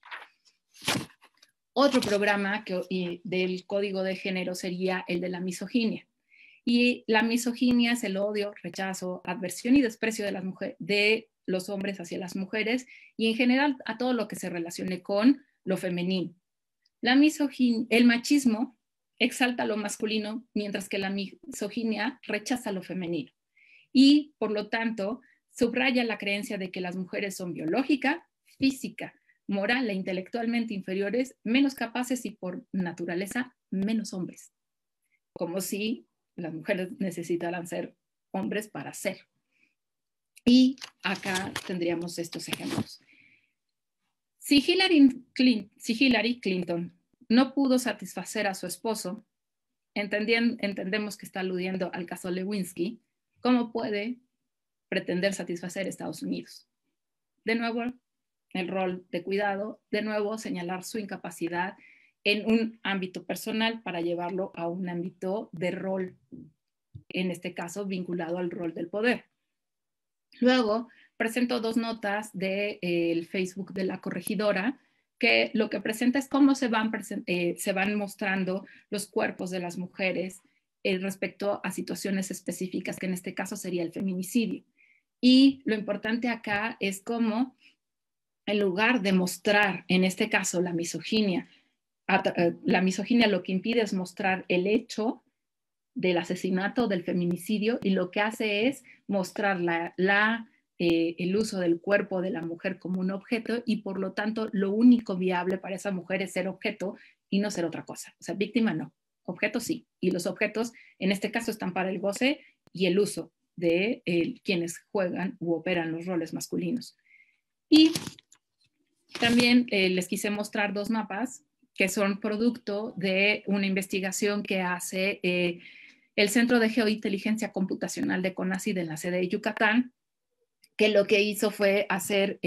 Otro programa del código de género sería el de la misoginia. Y la misoginia es el odio, rechazo, adversión y desprecio de los hombres hacia las mujeres y en general a todo lo que se relacione con lo femenino. El machismo exalta lo masculino, mientras que la misoginia rechaza lo femenino. Y, por lo tanto, subraya la creencia de que las mujeres son biológica, física, moral e intelectualmente inferiores, menos capaces y por naturaleza menos hombres. Como si las mujeres necesitaran ser hombres para ser. Y acá tendríamos estos ejemplos. Si Hillary Clinton no pudo satisfacer a su esposo, entendemos que está aludiendo al caso Lewinsky, ¿cómo puede pretender satisfacer a Estados Unidos? De nuevo, el rol de cuidado, de nuevo señalar su incapacidad en un ámbito personal para llevarlo a un ámbito de rol, en este caso vinculado al rol del poder. Luego presento dos notas del Facebook de la corregidora, que lo que presenta es cómo se van mostrando los cuerpos de las mujeres respecto a situaciones específicas, que en este caso sería el feminicidio. Y lo importante acá es cómo, en lugar de mostrar, en este caso, la misoginia lo que impide es mostrar el hecho del asesinato, del feminicidio, y lo que hace es mostrar el uso del cuerpo de la mujer como un objeto y por lo tanto lo único viable para esa mujer es ser objeto y no ser otra cosa. O sea, víctima no, objeto sí. Y los objetos en este caso están para el goce y el uso de quienes juegan u operan los roles masculinos. Y también les quise mostrar dos mapas que son producto de una investigación que hace el Centro de Geointeligencia Computacional de CONACYT en la sede de Yucatán, que lo que hizo fue hacer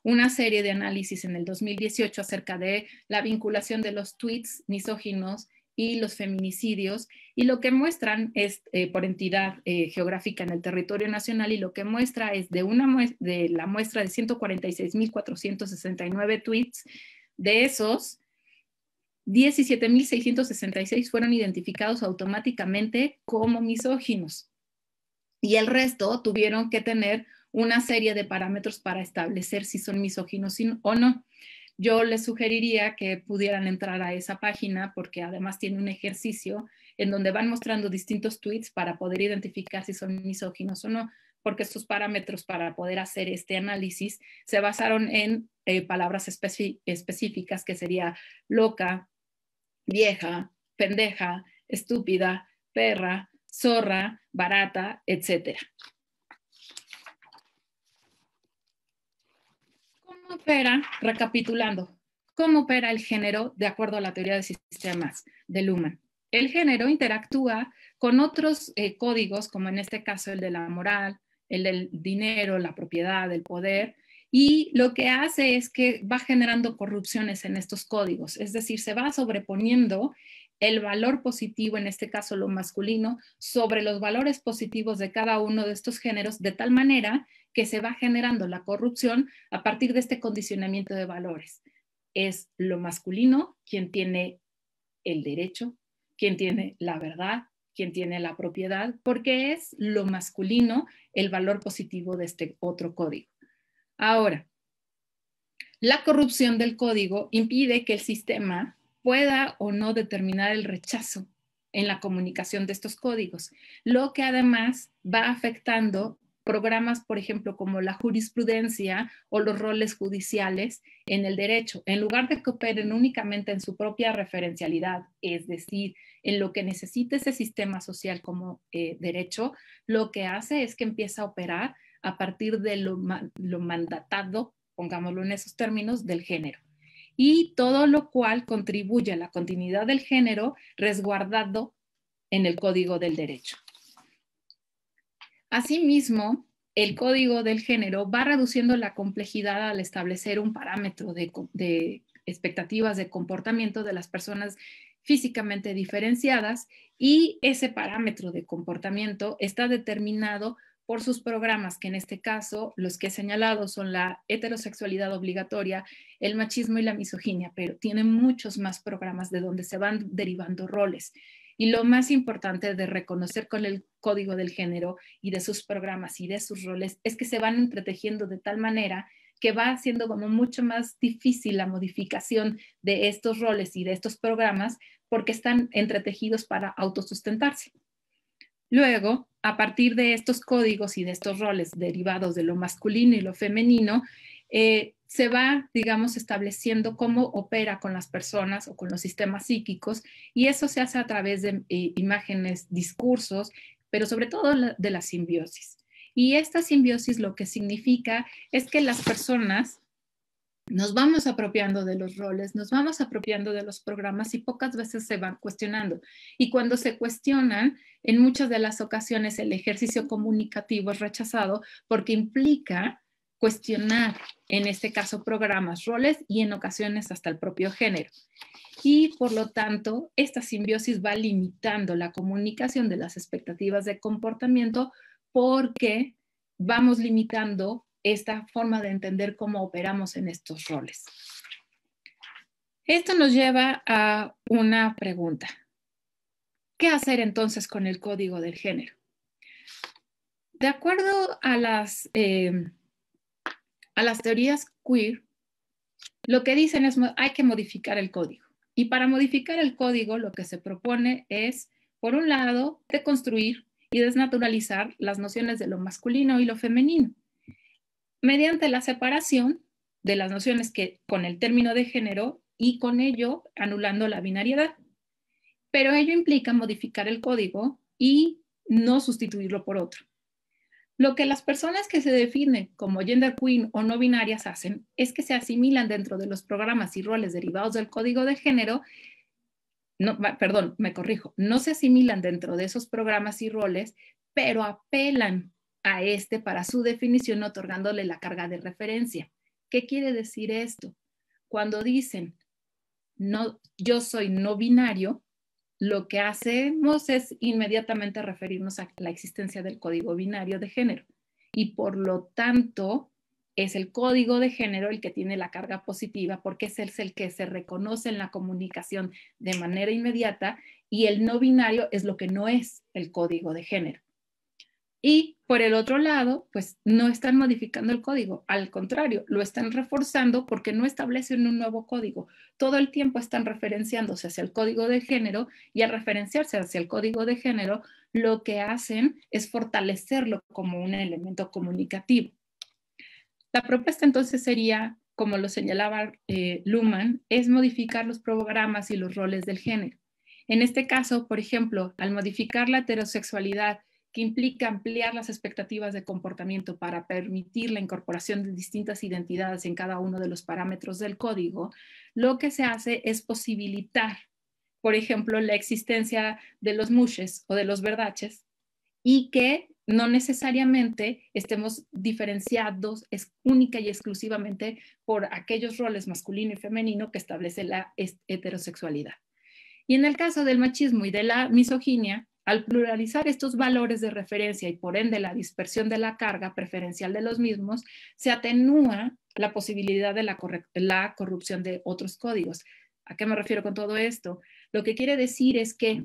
una serie de análisis en el 2018 acerca de la vinculación de los tweets misóginos y los feminicidios, y lo que muestran es por entidad geográfica en el territorio nacional, y lo que muestra es de la muestra de 146.469 tweets, de esos 17.666 fueron identificados automáticamente como misóginos y el resto tuvieron que tener una serie de parámetros para establecer si son misóginos o no. Yo les sugeriría que pudieran entrar a esa página porque además tiene un ejercicio en donde van mostrando distintos tweets para poder identificar si son misóginos o no, porque estos parámetros para poder hacer este análisis se basaron en palabras específicas que sería loca, vieja, pendeja, estúpida, perra, zorra, barata, etc. ¿Cómo opera, recapitulando, cómo opera el género de acuerdo a la teoría de sistemas de Luhmann? El género interactúa con otros códigos, como en este caso el de la moral, el del dinero, la propiedad, el poder, y lo que hace es que va generando corrupciones en estos códigos, es decir, se va sobreponiendo el valor positivo, en este caso lo masculino, sobre los valores positivos de cada uno de estos géneros, de tal manera que se va generando la corrupción a partir de este condicionamiento de valores. Es lo masculino quien tiene el derecho, quien tiene la verdad, quien tiene la propiedad, porque es lo masculino el valor positivo de este otro código. Ahora, la corrupción del código impide que el sistema pueda o no determinar el rechazo en la comunicación de estos códigos, lo que además va afectando programas, por ejemplo, como la jurisprudencia o los roles judiciales en el derecho. En lugar de que operen únicamente en su propia referencialidad, es decir, en lo que necesita ese sistema social como derecho, lo que hace es que empieza a operar a partir de lo mandatado, pongámoslo en esos términos, del género. Y todo lo cual contribuye a la continuidad del género resguardado en el Código del Derecho. Asimismo, el Código del Género va reduciendo la complejidad al establecer un parámetro de expectativas de comportamiento de las personas físicamente diferenciadas, y ese parámetro de comportamiento está determinado por sus programas, que en este caso los que he señalado son la heterosexualidad obligatoria, el machismo y la misoginia, pero tienen muchos más programas de donde se van derivando roles. Y lo más importante de reconocer con el Código del Género y de sus programas y de sus roles es que se van entretejiendo de tal manera que va haciendo como mucho más difícil la modificación de estos roles y de estos programas, porque están entretejidos para autosustentarse. Luego, a partir de estos códigos y de estos roles derivados de lo masculino y lo femenino, se va, digamos, estableciendo cómo opera con las personas o con los sistemas psíquicos, y eso se hace a través de imágenes, discursos, pero sobre todo de la simbiosis. Y esta simbiosis lo que significa es que las personas nos vamos apropiando de los roles, nos vamos apropiando de los programas, y pocas veces se van cuestionando. Y cuando se cuestionan, en muchas de las ocasiones el ejercicio comunicativo es rechazado porque implica cuestionar, en este caso, programas, roles y en ocasiones hasta el propio género. Y por lo tanto, esta simbiosis va limitando la comunicación de las expectativas de comportamiento, porque vamos limitando esta forma de entender cómo operamos en estos roles. Esto nos lleva a una pregunta. ¿Qué hacer entonces con el Código del Género? De acuerdo a las teorías queer, lo que dicen es que hay que modificar el código. Y para modificar el código, lo que se propone es, por un lado, deconstruir y desnaturalizar las nociones de lo masculino y lo femenino, mediante la separación de las nociones que con el término de género, y con ello anulando la binariedad. Pero ello implica modificar el código y no sustituirlo por otro. Lo que las personas que se definen como genderqueer o no binarias hacen es que se asimilan dentro de los programas y roles derivados del código de género. No, perdón, me corrijo, no se asimilan dentro de esos programas y roles, pero apelan a este para su definición, otorgándole la carga de referencia. ¿Qué quiere decir esto? Cuando dicen, no, yo soy no binario, lo que hacemos es inmediatamente referirnos a la existencia del código binario de género, y por lo tanto es el código de género el que tiene la carga positiva, porque es el que se reconoce en la comunicación de manera inmediata, y el no binario es lo que no es el código de género. Y por el otro lado, pues no están modificando el código, al contrario, lo están reforzando porque no establecen un nuevo código. Todo el tiempo están referenciándose hacia el código de género, y al referenciarse hacia el código de género, lo que hacen es fortalecerlo como un elemento comunicativo. La propuesta entonces sería, como lo señalaba Luhmann, es modificar los programas y los roles del género. En este caso, por ejemplo, al modificar la heterosexualidad, que implica ampliar las expectativas de comportamiento para permitir la incorporación de distintas identidades en cada uno de los parámetros del código, lo que se hace es posibilitar por ejemplo, la existencia de los mushes o de los verdaches, y que no necesariamente estemos diferenciados única y exclusivamente por aquellos roles masculino y femenino que establece la heterosexualidad. Y en el caso del machismo y de la misoginia, al pluralizar estos valores de referencia y por ende la dispersión de la carga preferencial de los mismos, se atenúa la posibilidad de la corrupción de otros códigos. ¿A qué me refiero con todo esto? Lo que quiere decir es que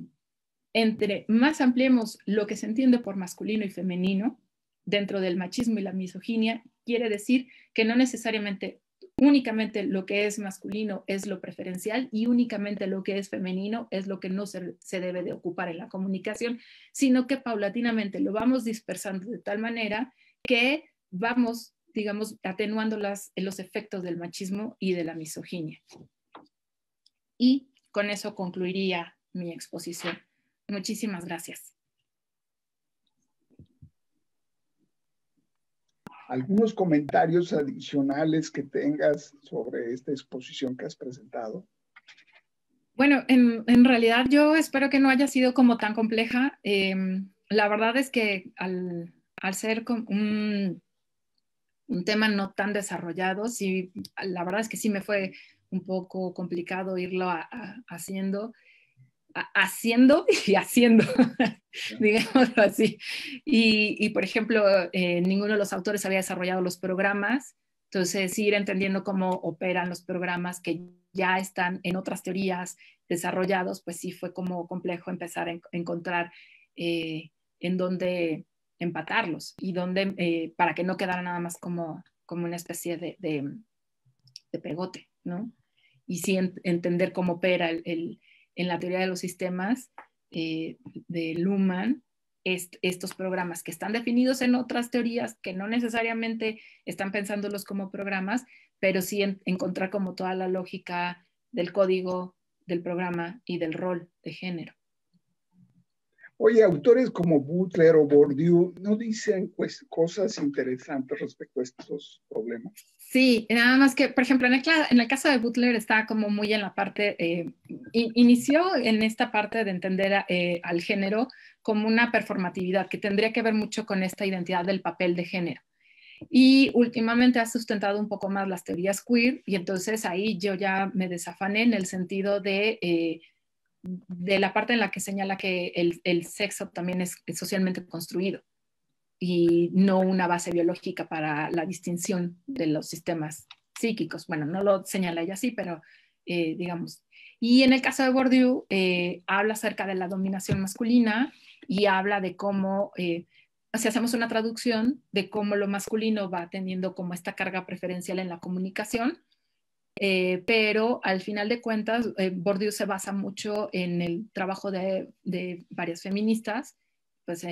entre más ampliemos lo que se entiende por masculino y femenino dentro del machismo y la misoginia, quiere decir que no necesariamente únicamente lo que es masculino es lo preferencial y únicamente lo que es femenino es lo que no se debe de ocupar en la comunicación, sino que paulatinamente lo vamos dispersando de tal manera que vamos, digamos, atenuando los efectos del machismo y de la misoginia. Y con eso concluiría mi exposición. Muchísimas gracias. ¿Algunos comentarios adicionales que tengas sobre esta exposición que has presentado? Bueno, en realidad yo espero que no haya sido como tan compleja. La verdad es que al ser un tema no tan desarrollado, sí, la verdad es que sí me fue un poco complicado irlo haciendo y haciendo, digámoslo así. Y por ejemplo, ninguno de los autores había desarrollado los programas, entonces ir entendiendo cómo operan los programas que ya están en otras teorías desarrollados, pues sí fue como complejo empezar a encontrar en dónde empatarlos y dónde, para que no quedara nada más como una especie de pegote, ¿no? Y sí entender cómo opera en la teoría de los sistemas de Luhmann, estos programas que están definidos en otras teorías que no necesariamente están pensándolos como programas, pero sí encontrar como toda la lógica del código, del programa y del rol de género. Oye, autores como Butler o Bourdieu no dicen pues, cosas interesantes respecto a estos problemas. Sí, nada más que, por ejemplo, en el caso de Butler está como muy en la parte, inició en esta parte de entender al género como una performatividad que tendría que ver mucho con esta identidad del papel de género. Y últimamente ha sustentado un poco más las teorías queer y entonces ahí yo ya me desafané en el sentido de la parte en la que señala que el sexo también es socialmente construido y no una base biológica para la distinción de los sistemas psíquicos. Bueno, no lo señala ella así, pero digamos. Y en el caso de Bourdieu, habla acerca de la dominación masculina y habla de cómo, si hacemos una traducción, de cómo lo masculino va teniendo como esta carga preferencial en la comunicación, pero al final de cuentas, Bourdieu se basa mucho en el trabajo de varias feministas, pues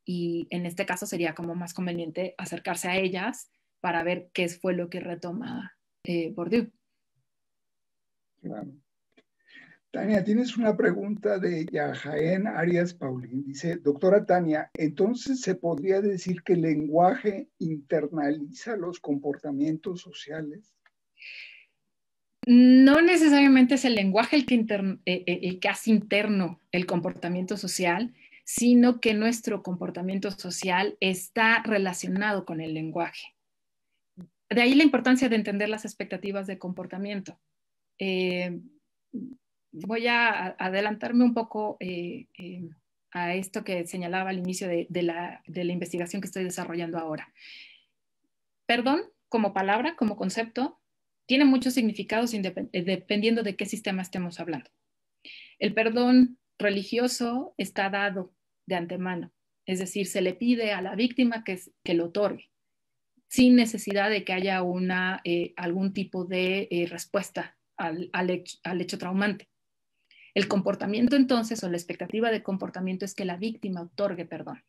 y en este caso sería como más conveniente acercarse a ellas para ver qué fue lo que retoma Bourdieu. Claro. Tania, tienes una pregunta de Yajaén Arias Paulín. Dice, doctora Tania, ¿entonces se podría decir que el lenguaje internaliza los comportamientos sociales? No necesariamente es el lenguaje el que hace interno el comportamiento social, sino que nuestro comportamiento social está relacionado con el lenguaje. De ahí la importancia de entender las expectativas de comportamiento. Voy a adelantarme un poco a esto que señalaba al inicio de la investigación que estoy desarrollando ahora. Perdón, como palabra, como concepto, tiene muchos significados dependiendo de qué sistema estemos hablando. El perdón religioso está dado de antemano, es decir, se le pide a la víctima que lo otorgue, sin necesidad de que haya algún tipo de respuesta al hecho traumante. El comportamiento entonces, o la expectativa de comportamiento, es que la víctima otorgue perdón.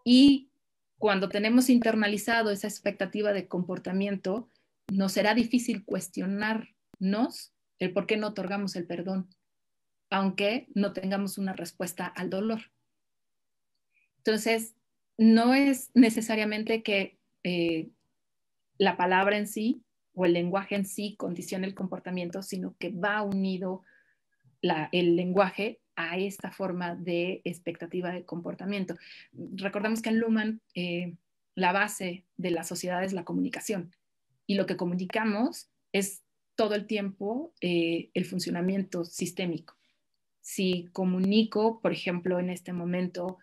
Y cuando tenemos internalizado esa expectativa de comportamiento, nos será difícil cuestionarnos el por qué no otorgamos el perdón, aunque no tengamos una respuesta al dolor. Entonces, no es necesariamente que la palabra en sí o el lenguaje en sí condicione el comportamiento, sino que va unido el lenguaje a esta forma de expectativa de comportamiento. Recordamos que en Luhmann la base de la sociedad es la comunicación, y lo que comunicamos es todo el tiempo el funcionamiento sistémico. Si comunico, por ejemplo, en este momento,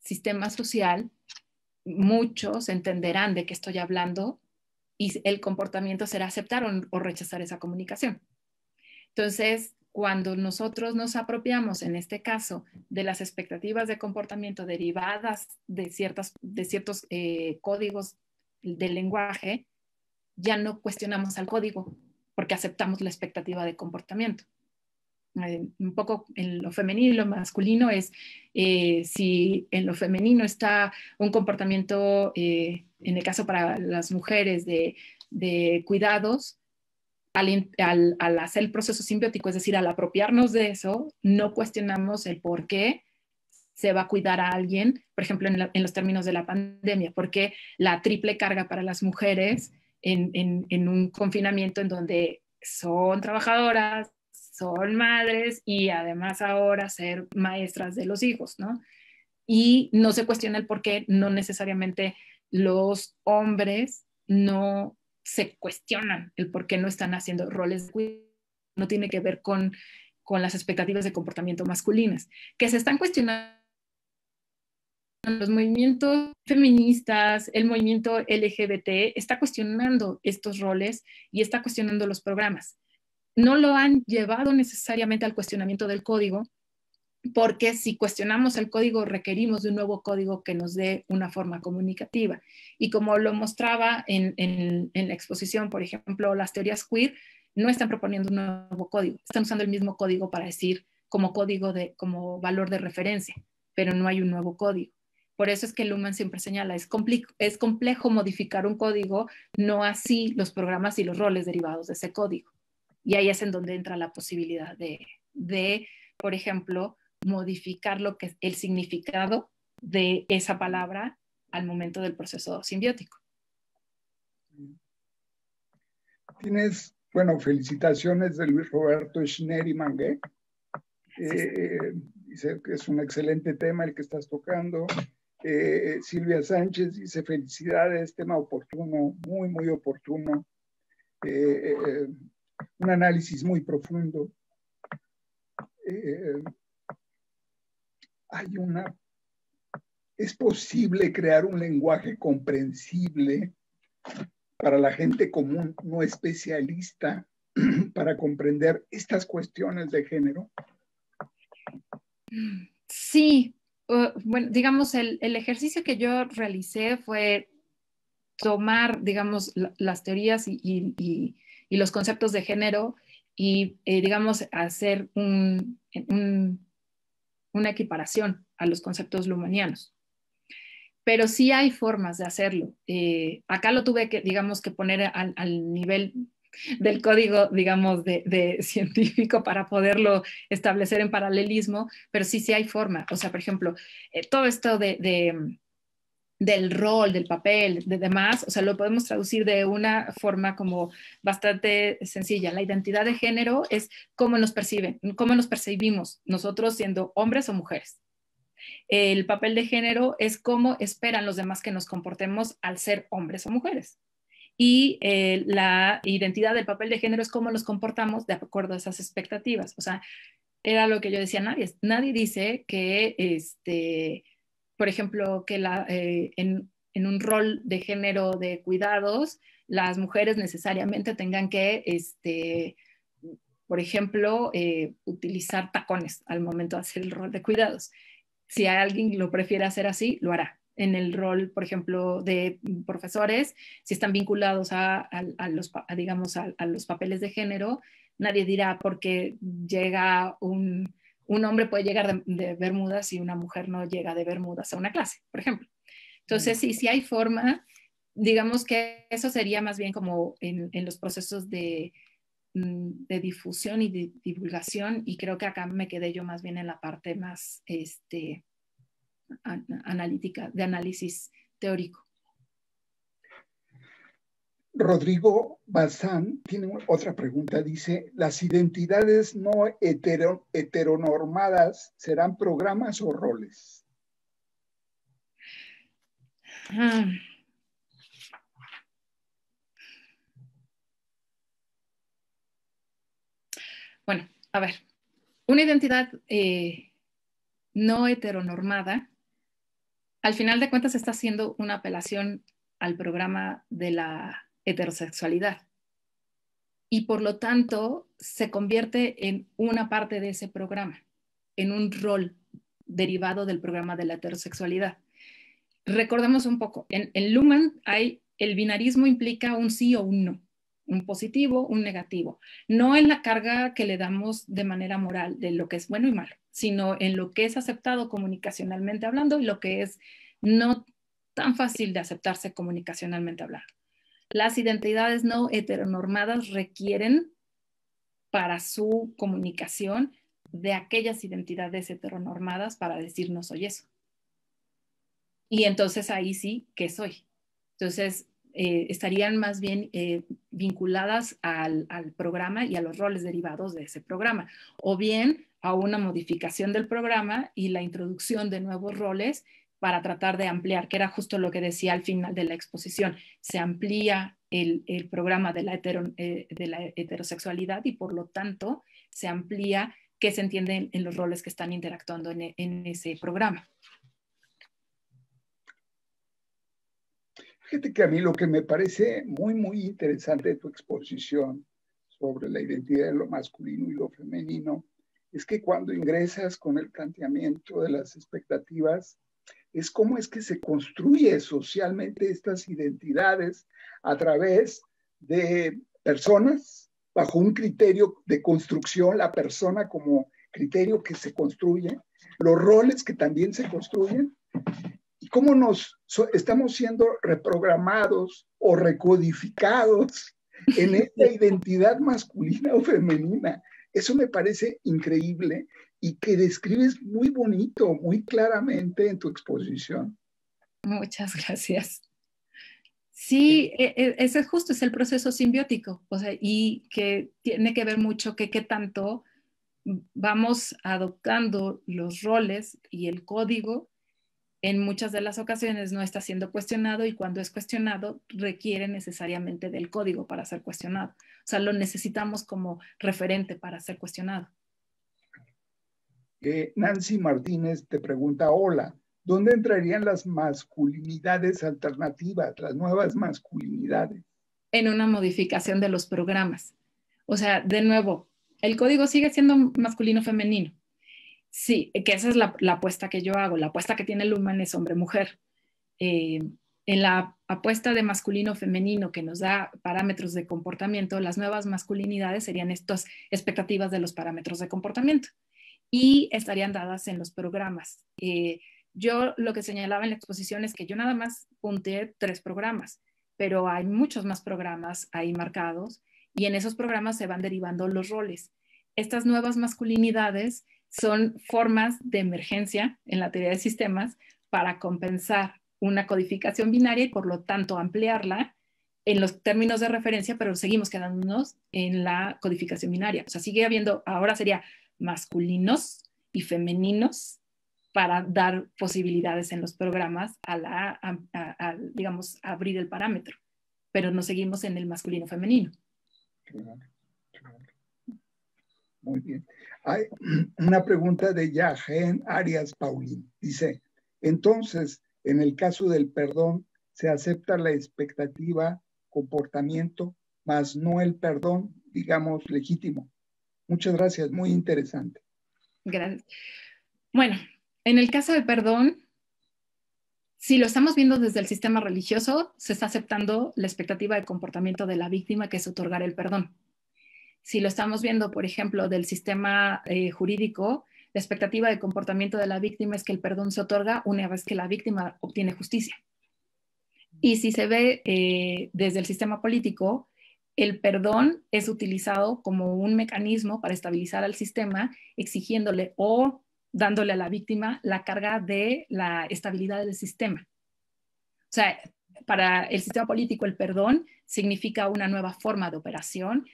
sistema social, muchos entenderán de qué estoy hablando y el comportamiento será aceptar o rechazar esa comunicación. Entonces, cuando nosotros nos apropiamos, en este caso, de las expectativas de comportamiento derivadas de ciertos códigos del lenguaje, ya no cuestionamos al código porque aceptamos la expectativa de comportamiento. Un poco en lo femenino y lo masculino es, si en lo femenino está un comportamiento, en el caso para las mujeres de cuidados, al hacer el proceso simbiótico, es decir, al apropiarnos de eso, no cuestionamos el por qué se va a cuidar a alguien, por ejemplo, en los términos de la pandemia, porque la triple carga para las mujeres en un confinamiento en donde son trabajadoras, son madres y además ahora ser maestras de los hijos, ¿no? Y no se cuestiona el por qué no necesariamente los hombres no se cuestionan el por qué no están haciendo roles de cuidado. No tiene que ver con las expectativas de comportamiento masculinas, que se están cuestionando los movimientos feministas, el movimiento LGBT está cuestionando estos roles y está cuestionando los programas. No lo han llevado necesariamente al cuestionamiento del código, porque si cuestionamos el código requerimos de un nuevo código que nos dé una forma comunicativa. Y como lo mostraba en la exposición, por ejemplo, las teorías queer no están proponiendo un nuevo código, están usando el mismo código para decir como código como valor de referencia, pero no hay un nuevo código. Por eso es que Luhmann siempre señala, es complejo modificar un código, no así los programas y los roles derivados de ese código. Y ahí es en donde entra la posibilidad de por ejemplo, modificar lo que es el significado de esa palabra al momento del proceso simbiótico. Tienes, bueno, felicitaciones de Luis Roberto Schneri Mangué. Dice que es un excelente tema el que estás tocando. Silvia Sánchez dice felicidades, tema oportuno, muy, muy oportuno. Un análisis muy profundo. Es posible crear un lenguaje comprensible para la gente común, no especialista, para comprender estas cuestiones de género. Sí, bueno, digamos, el ejercicio que yo realicé fue tomar, digamos, las teorías y los conceptos de género y, digamos, hacer una equiparación a los conceptos luhmannianos. Pero sí hay formas de hacerlo. Acá lo tuve que, digamos, que poner al nivel del código, digamos, de científico para poderlo establecer en paralelismo, pero sí hay forma. O sea, por ejemplo, todo esto del rol, del papel, de demás, o sea, lo podemos traducir de una forma como bastante sencilla. La identidad de género es cómo nos perciben, cómo nos percibimos nosotros siendo hombres o mujeres. El papel de género es cómo esperan los demás que nos comportemos al ser hombres o mujeres. Y la identidad del papel de género es cómo nos comportamos de acuerdo a esas expectativas. O sea, era lo que yo decía, nadie dice que, por ejemplo, que en un rol de género de cuidados, las mujeres necesariamente tengan que, por ejemplo, utilizar tacones al momento de hacer el rol de cuidados. Si alguien lo prefiere hacer así, lo hará. En el rol, por ejemplo, de profesores, si están vinculados digamos, a los papeles de género, nadie dirá porque llega un hombre puede llegar de bermudas y una mujer no llega de bermudas a una clase, por ejemplo. Entonces, sí hay forma, digamos que eso sería más bien como en los procesos de difusión y de divulgación, y creo que acá me quedé yo más bien en la parte más analítica, de análisis teórico. Rodrigo Bazán tiene otra pregunta. Dice, ¿las identidades no heteronormadas serán programas o roles? Bueno, a ver, una identidad no heteronormada, al final de cuentas está haciendo una apelación al programa de la heterosexualidad y por lo tanto se convierte en una parte de ese programa, en un rol derivado del programa de la heterosexualidad. Recordemos un poco, en Luhmann el binarismo implica un sí o un no, un positivo, un negativo, no en la carga que le damos de manera moral de lo que es bueno y malo, sino en lo que es aceptado comunicacionalmente hablando y lo que es no tan fácil de aceptarse comunicacionalmente hablando. Las identidades no heteronormadas requieren para su comunicación de aquellas identidades heteronormadas para decir no soy eso. Y entonces ahí sí, ¿qué soy? Entonces, estarían más bien vinculadas al programa y a los roles derivados de ese programa, o bien a una modificación del programa y la introducción de nuevos roles para tratar de ampliar, que era justo lo que decía al final de la exposición, se amplía el programa de la heterosexualidad y por lo tanto se amplía qué se entiende en los roles que están interactuando en ese programa. Fíjate que a mí lo que me parece muy, muy interesante de tu exposición sobre la identidad de lo masculino y lo femenino es que cuando ingresas con el planteamiento de las expectativas, es cómo es que se construye socialmente estas identidades a través de personas, bajo un criterio de construcción, la persona como criterio que se construye, los roles que también se construyen, y cómo estamos siendo reprogramados o recodificados en esta identidad masculina o femenina. Eso me parece increíble y que describes muy bonito, muy claramente en tu exposición. Muchas gracias. Sí, ese justo es el proceso simbiótico, o sea, y que tiene que ver mucho que qué tanto vamos adoptando los roles y el código. En muchas de las ocasiones no está siendo cuestionado y cuando es cuestionado requiere necesariamente del código para ser cuestionado. O sea, lo necesitamos como referente para ser cuestionado. Nancy Martínez te pregunta, hola, ¿dónde entrarían las masculinidades alternativas, las nuevas masculinidades? En una modificación de los programas. O sea, de nuevo, el código sigue siendo masculino-femenino. Sí, que esa es la apuesta que yo hago. La apuesta que tiene Luhmann es hombre-mujer. En la apuesta de masculino-femenino que nos da parámetros de comportamiento, las nuevas masculinidades serían estas expectativas de los parámetros de comportamiento y estarían dadas en los programas. Yo lo que señalaba en la exposición es que yo nada más punteé 3 programas, pero hay muchos más programas ahí marcados y en esos programas se van derivando los roles. Estas nuevas masculinidades son formas de emergencia en la teoría de sistemas para compensar una codificación binaria y por lo tanto ampliarla en los términos de referencia, pero seguimos quedándonos en la codificación binaria. O sea, sigue habiendo, ahora sería masculinos y femeninos para dar posibilidades en los programas digamos, abrir el parámetro, pero no seguimos en el masculino-femenino. Claro, claro. Muy bien. Hay una pregunta de Yajen Arias Paulín. Dice, entonces, en el caso del perdón, se acepta la expectativa, comportamiento, más no el perdón, digamos, legítimo. Muchas gracias, muy interesante. Gracias. Bueno, en el caso del perdón, si lo estamos viendo desde el sistema religioso, se está aceptando la expectativa de comportamiento de la víctima, que es otorgar el perdón. Si lo estamos viendo, por ejemplo, del sistema jurídico, la expectativa de comportamiento de la víctima es que el perdón se otorga una vez que la víctima obtiene justicia. Y si se ve desde el sistema político, el perdón es utilizado como un mecanismo para estabilizar al sistema, exigiéndole o dándole a la víctima la carga de la estabilidad del sistema. O sea, para el sistema político el perdón significa una nueva forma de operación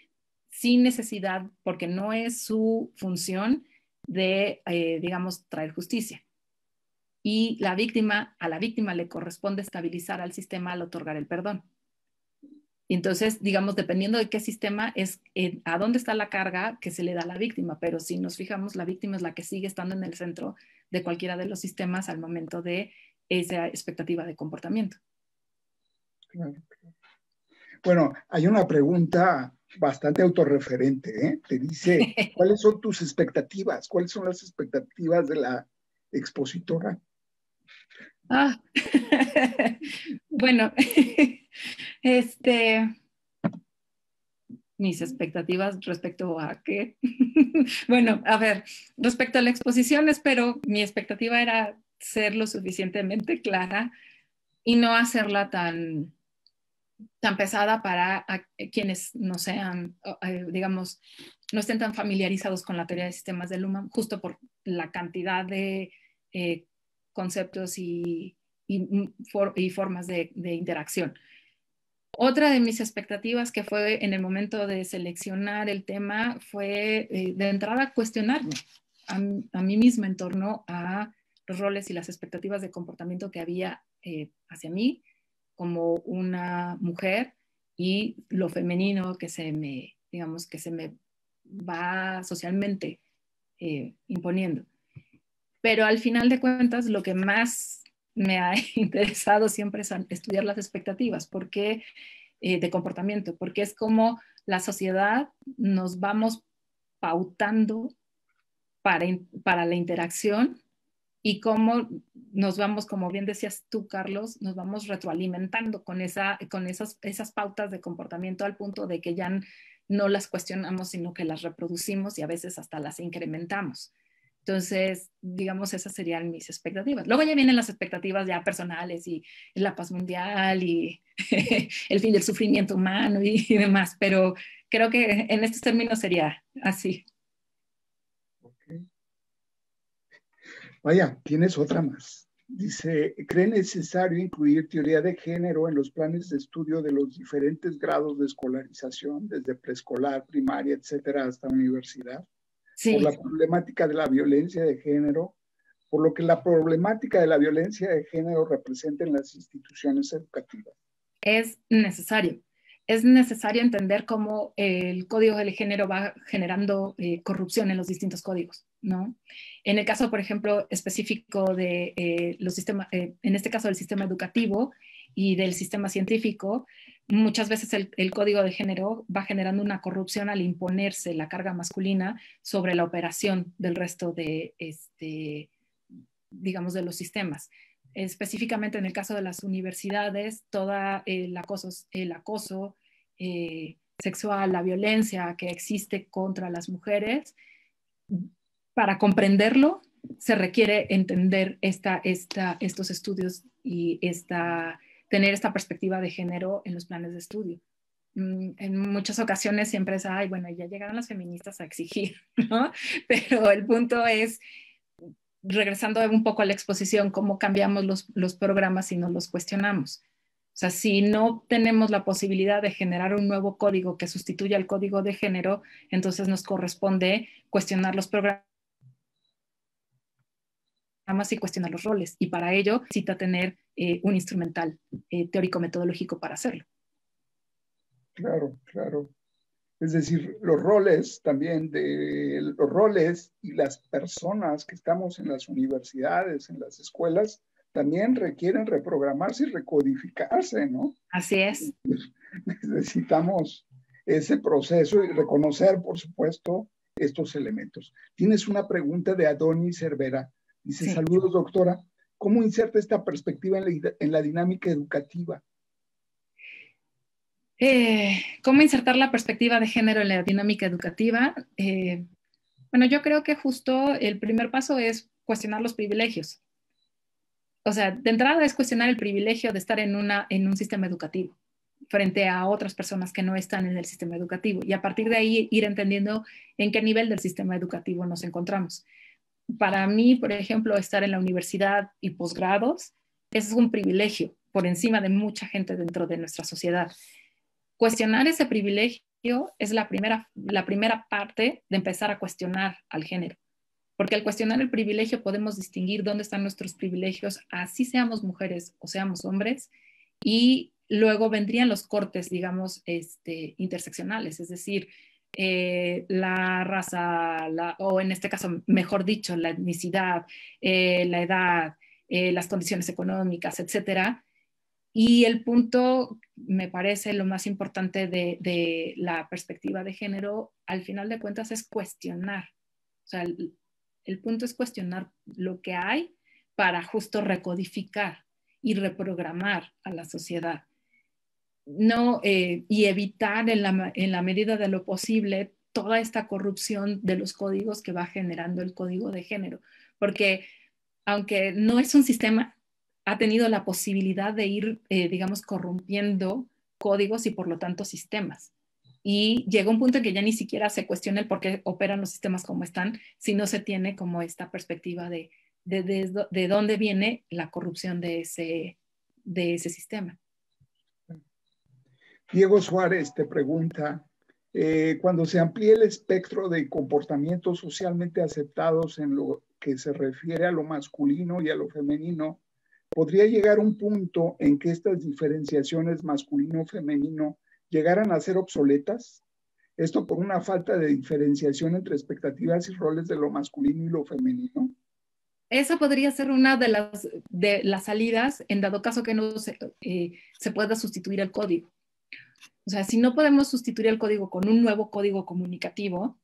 sin necesidad, porque no es su función de, digamos, traer justicia. Y a la víctima le corresponde estabilizar al sistema al otorgar el perdón. Entonces, digamos, dependiendo de qué sistema es, a dónde está la carga que se le da a la víctima, pero si nos fijamos, la víctima es la que sigue estando en el centro de cualquiera de los sistemas al momento de esa expectativa de comportamiento. Claro. Bueno, hay una pregunta bastante autorreferente, ¿eh? Te dice, ¿cuáles son tus expectativas? ¿Cuáles son las expectativas de la expositora? Ah, bueno, mis expectativas respecto a qué. Bueno, a ver, respecto a la exposición, espero, mi expectativa era ser lo suficientemente clara y no hacerla tan pesada para quienes no sean, digamos, no estén tan familiarizados con la teoría de sistemas de Luhmann, justo por la cantidad de conceptos y formas de interacción. Otra de mis expectativas que fue en el momento de seleccionar el tema fue de entrada cuestionarme a mí misma en torno a los roles y las expectativas de comportamiento que había hacia mí como una mujer y lo femenino que se me, digamos, que se me va socialmente imponiendo. Pero al final de cuentas, lo que más me ha interesado siempre es estudiar las expectativas, porque de comportamiento, porque es como la sociedad nos vamos pautando para la interacción y cómo nos vamos, como bien decías tú, Carlos, nos vamos retroalimentando con esas pautas de comportamiento al punto de que ya no las cuestionamos, sino que las reproducimos y a veces hasta las incrementamos. Entonces, digamos, esas serían mis expectativas. Luego ya vienen las expectativas ya personales y la paz mundial y el fin del sufrimiento humano y demás, pero creo que en estos términos sería así. Okay. Vaya, tienes otra más. Dice, ¿cree necesario incluir teoría de género en los planes de estudio de los diferentes grados de escolarización, desde preescolar, primaria, etcétera, hasta universidad? Sí. Por la problemática de la violencia de género, por lo que la problemática de la violencia de género representa en las instituciones educativas. Es necesario. Es necesario entender cómo el código del género va generando corrupción en los distintos códigos, ¿no? En el caso, por ejemplo, específico de los sistemas, en este caso del sistema educativo y del sistema científico, muchas veces el código de género va generando una corrupción al imponerse la carga masculina sobre la operación del resto de, digamos, de los sistemas. Específicamente en el caso de las universidades, todo el acoso sexual, la violencia que existe contra las mujeres, para comprenderlo se requiere entender estos estudios y tener esta perspectiva de género en los planes de estudio. En muchas ocasiones siempre es, ay, bueno, ya llegaron las feministas a exigir, ¿no? Pero el punto es, regresando un poco a la exposición, cómo cambiamos los programas si no los cuestionamos. O sea, si no tenemos la posibilidad de generar un nuevo código que sustituya el código de género, entonces nos corresponde cuestionar los programas y cuestionar los roles. Y para ello necesita tener un instrumental teórico-metodológico para hacerlo. Claro, claro. Es decir, los roles también los roles y las personas que estamos en las universidades, en las escuelas, también requieren reprogramarse y recodificarse, ¿no? Así es. Necesitamos ese proceso y reconocer, por supuesto, estos elementos. Tienes una pregunta de Adonis Cervera. Dice, sí. Saludos, doctora. ¿Cómo inserta esta perspectiva en la dinámica educativa? ¿Cómo insertar la perspectiva de género en la dinámica educativa? Bueno, yo creo que justo el primer paso es cuestionar los privilegios. O sea, de entrada es cuestionar el privilegio de estar en un sistema educativo frente a otras personas que no están en el sistema educativo y a partir de ahí ir entendiendo en qué nivel del sistema educativo nos encontramos. Para mí, por ejemplo, estar en la universidad y posgrados es un privilegio por encima de mucha gente dentro de nuestra sociedad. Cuestionar ese privilegio es la primera parte de empezar a cuestionar al género. Porque al cuestionar el privilegio podemos distinguir dónde están nuestros privilegios, así seamos mujeres o seamos hombres, y luego vendrían los cortes, digamos, interseccionales, es decir, la raza, o en este caso, mejor dicho, la etnicidad, la edad, las condiciones económicas, etcétera. Y el punto, me parece, lo más importante de la perspectiva de género, al final de cuentas, es cuestionar. O sea, el punto es cuestionar lo que hay para justo recodificar y reprogramar a la sociedad. No, y evitar en la medida de lo posible toda esta corrupción de los códigos que va generando el código de género. Porque aunque no es un sistema, ha tenido la posibilidad de ir, digamos, corrompiendo códigos y por lo tanto sistemas. Y llega un punto en que ya ni siquiera se cuestiona el por qué operan los sistemas como están, si no se tiene como esta perspectiva de dónde viene la corrupción de ese sistema. Diego Suárez te pregunta, cuando se amplíe el espectro de comportamientos socialmente aceptados en lo que se refiere a lo masculino y a lo femenino, ¿podría llegar un punto en que estas diferenciaciones masculino-femenino llegaran a ser obsoletas? Esto por una falta de diferenciación entre expectativas y roles de lo masculino y lo femenino. Esa podría ser una de las salidas en dado caso que no se pueda sustituir el código. O sea, si no podemos sustituir el código con un nuevo código comunicativo,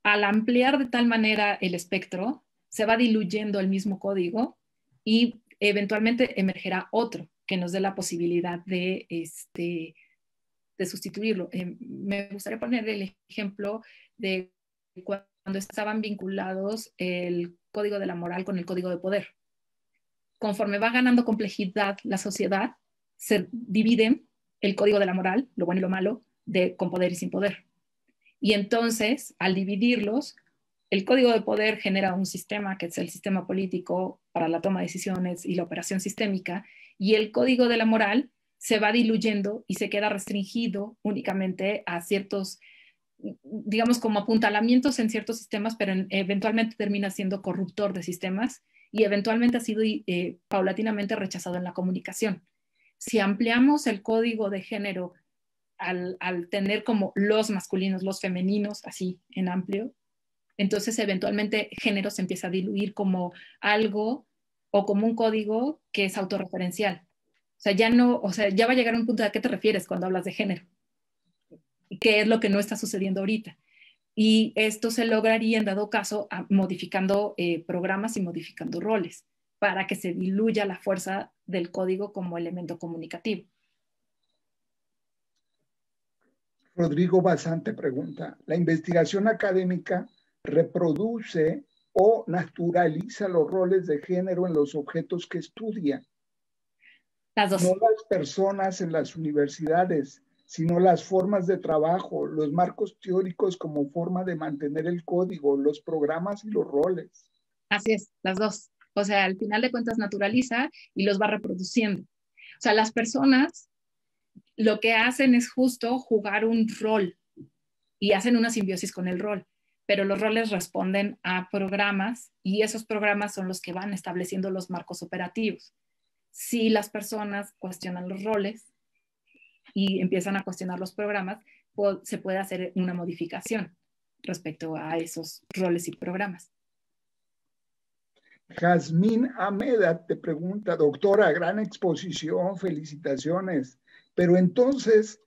al ampliar de tal manera el espectro, se va diluyendo el mismo código y eventualmente emergerá otro que nos dé la posibilidad de sustituirlo. Me gustaría poner el ejemplo de cuando estaban vinculados el código de la moral con el código de poder. Conforme va ganando complejidad la sociedad, se dividen el código de la moral, lo bueno y lo malo, con poder y sin poder. Y entonces, al dividirlos, el código de poder genera un sistema que es el sistema político para la toma de decisiones y la operación sistémica, y el código de la moral se va diluyendo y se queda restringido únicamente a ciertos, digamos, como apuntalamientos en ciertos sistemas, pero eventualmente termina siendo corruptor de sistemas y eventualmente ha sido paulatinamente rechazado en la comunicación. Si ampliamos el código de género al tener como los masculinos, los femeninos, así en amplio, entonces eventualmente género se empieza a diluir como algo o como un código que es autorreferencial. O sea, ya va a llegar a un punto de a qué te refieres cuando hablas de género. ¿Y qué es lo que no está sucediendo ahorita? Y esto se lograría en dado caso modificando programas y modificando roles para que se diluya la fuerza del código como elemento comunicativo. Rodrigo Bazán te pregunta, ¿la investigación académica reproduce o naturaliza los roles de género en los objetos que estudia? Las dos. No las personas en las universidades, sino las formas de trabajo, los marcos teóricos como forma de mantener el código, los programas y los roles. Así es, las dos. O sea, al final de cuentas naturaliza y los va reproduciendo. O sea, las personas lo que hacen es justo jugar un rol y hacen una simbiosis con el rol, pero los roles responden a programas y esos programas son los que van estableciendo los marcos operativos. Si las personas cuestionan los roles y empiezan a cuestionar los programas, se puede hacer una modificación respecto a esos roles y programas. Jazmín Ameda te pregunta, doctora, gran exposición, felicitaciones, pero entonces,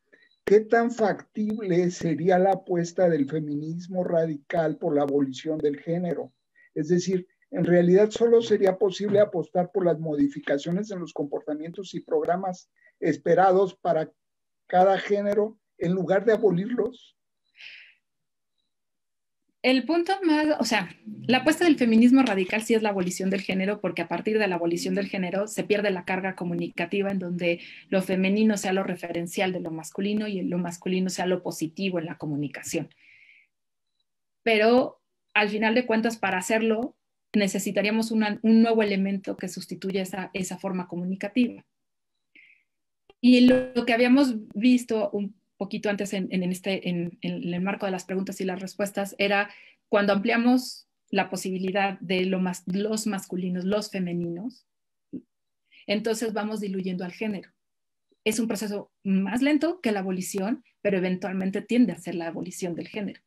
¿qué tan factible sería la apuesta del feminismo radical por la abolición del género? Es decir, en realidad solo sería posible apostar por las modificaciones en los comportamientos y programas esperados para cada género en lugar de abolirlos. El punto más, o sea, la apuesta del feminismo radical sí es la abolición del género, porque a partir de la abolición del género se pierde la carga comunicativa en donde lo femenino sea lo referencial de lo masculino y lo masculino sea lo positivo en la comunicación. Pero al final de cuentas, para hacerlo, necesitaríamos un nuevo elemento que sustituya esa forma comunicativa. Y lo que habíamos visto un poquito antes en el marco de las preguntas y las respuestas era cuando ampliamos la posibilidad de los masculinos, los femeninos, entonces vamos diluyendo al género. Es un proceso más lento que la abolición, pero eventualmente tiende a ser la abolición del género,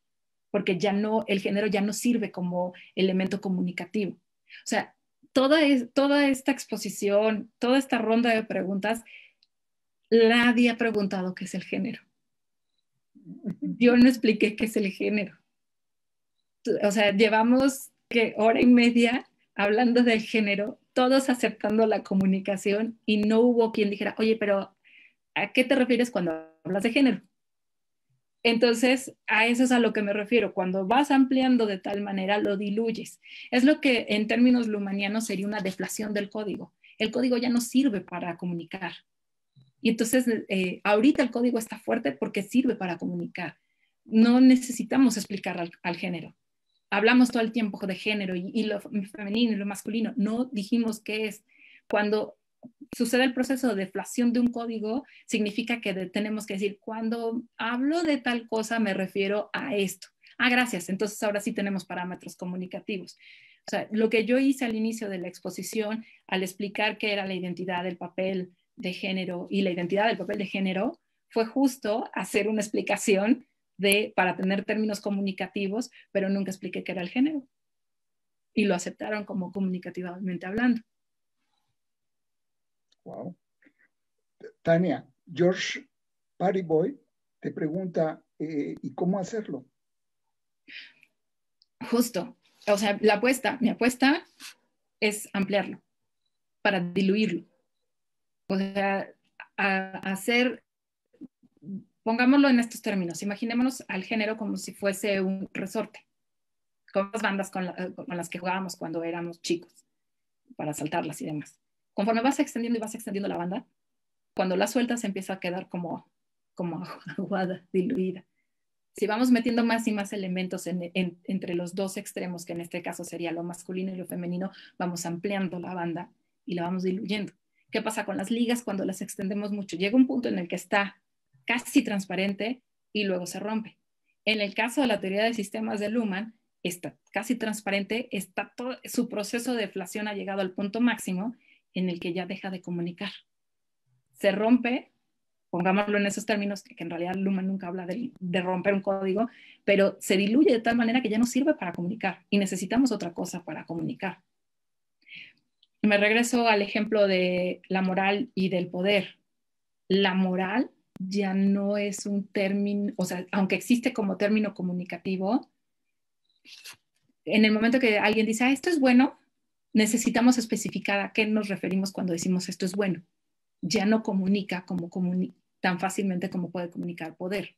porque ya no, el género ya no sirve como elemento comunicativo. O sea, toda esta exposición, toda esta ronda de preguntas, nadie ha preguntado qué es el género. Yo no expliqué qué es el género. O sea, llevamos hora y media hablando del género, todos aceptando la comunicación y no hubo quien dijera, oye, pero ¿a qué te refieres cuando hablas de género? Entonces, a eso es a lo que me refiero. Cuando vas ampliando de tal manera, lo diluyes. Es lo que en términos lumanianos sería una deflación del código. El código ya no sirve para comunicar. Y entonces, ahorita el código está fuerte porque sirve para comunicar. No necesitamos explicar al género. Hablamos todo el tiempo de género y lo femenino y lo masculino. No dijimos qué es. Cuando sucede el proceso de deflación de un código, significa que tenemos que decir, cuando hablo de tal cosa me refiero a esto. Ah, gracias. Entonces ahora sí tenemos parámetros comunicativos. O sea, lo que yo hice al inicio de la exposición, al explicar qué era la identidad, el papel de género y la identidad del papel de género, fue justo hacer una explicación para tener términos comunicativos, pero nunca expliqué qué era el género. Y lo aceptaron como comunicativamente hablando. Wow. Tania, George Partyboy te pregunta, ¿y cómo hacerlo? Justo. O sea, mi apuesta es ampliarlo para diluirlo. O sea, pongámoslo en estos términos, imaginémonos al género como si fuese un resorte, con las bandas con las que jugábamos cuando éramos chicos, para saltarlas y demás. Conforme vas extendiendo y vas extendiendo la banda, cuando la sueltas empieza a quedar como aguada, diluida. Si vamos metiendo más y más elementos entre los dos extremos, que en este caso sería lo masculino y lo femenino, vamos ampliando la banda y la vamos diluyendo. ¿Qué pasa con las ligas cuando las extendemos mucho? Llega un punto en el que está casi transparente y luego se rompe. En el caso de la teoría de sistemas de Luhmann, está casi transparente, todo su proceso de deflación ha llegado al punto máximo en el que ya deja de comunicar. Se rompe, pongámoslo en esos términos, que en realidad Luhmann nunca habla de romper un código, pero se diluye de tal manera que ya no sirve para comunicar y necesitamos otra cosa para comunicar. Me regreso al ejemplo de la moral y del poder. La moral ya no es un término, o sea, aunque existe como término comunicativo, en el momento que alguien dice, esto es bueno, necesitamos especificar a qué nos referimos cuando decimos esto es bueno. Ya no comunica tan fácilmente como puede comunicar poder.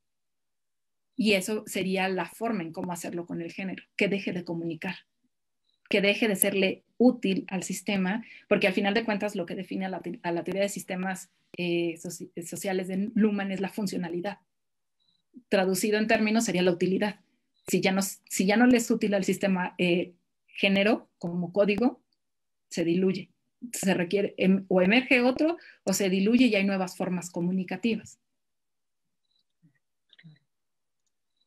Y eso sería la forma en cómo hacerlo con el género, que deje de comunicar, que deje de serle útil al sistema, porque al final de cuentas lo que define a la teoría de sistemas sociales de Luhmann es la funcionalidad. Traducido en términos sería la utilidad. Si ya no le es útil al sistema género como código, se diluye. Se requiere o emerge otro o se diluye y hay nuevas formas comunicativas.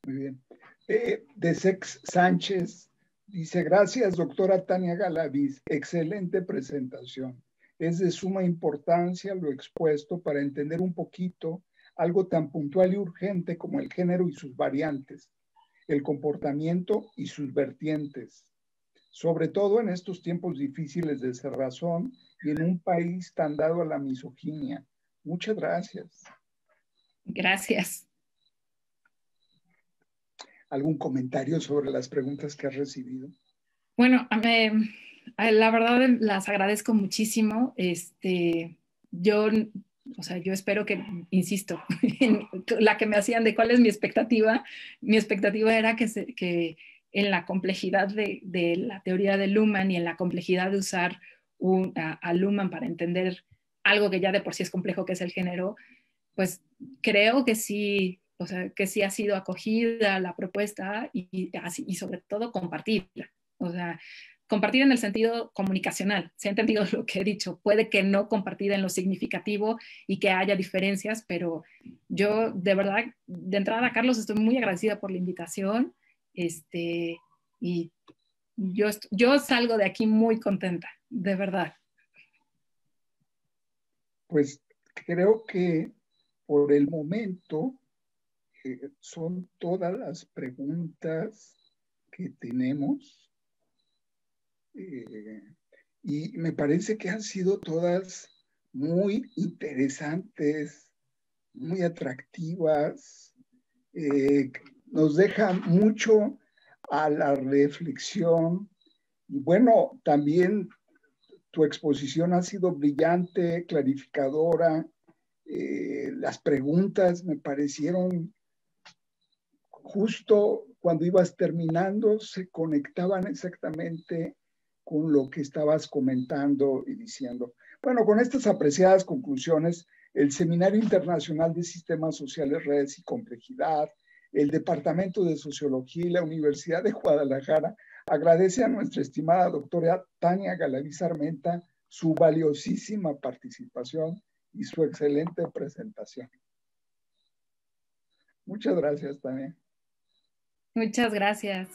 Muy bien. De Sex Sánchez dice, gracias doctora Tania Galaviz, excelente presentación. Es de suma importancia lo expuesto para entender un poquito algo tan puntual y urgente como el género y sus variantes, el comportamiento y sus vertientes, sobre todo en estos tiempos difíciles de cerrazón y en un país tan dado a la misoginia. Muchas gracias. Gracias. ¿Algún comentario sobre las preguntas que has recibido? Bueno, la verdad las agradezco muchísimo. Yo espero que, insisto, en la que me hacían de cuál es mi expectativa. Mi expectativa era que en la complejidad de la teoría de Luhmann y en la complejidad de usar a Luhmann para entender algo que ya de por sí es complejo, que es el género, pues creo que sí, o sea, que sí ha sido acogida la propuesta y sobre todo compartirla. O sea, compartir en el sentido comunicacional, ¿se ha entendido lo que he dicho? Puede que no compartir en lo significativo y que haya diferencias, pero yo de verdad, de entrada, Carlos, estoy muy agradecida por la invitación, y yo salgo de aquí muy contenta, de verdad. Pues creo que por el momento son todas las preguntas que tenemos. Y me parece que han sido todas muy interesantes, muy atractivas, nos dejan mucho a la reflexión. Y bueno, también tu exposición ha sido brillante, clarificadora. Las preguntas me parecieron justo cuando ibas terminando, se conectaban exactamente con lo que estabas comentando y diciendo. Bueno, con estas apreciadas conclusiones, el Seminario Internacional de Sistemas Sociales, Redes y Complejidad, el Departamento de Sociología y la Universidad de Guadalajara agradece a nuestra estimada doctora Tania Galaviz Armenta su valiosísima participación y su excelente presentación. Muchas gracias, Tania. Muchas gracias.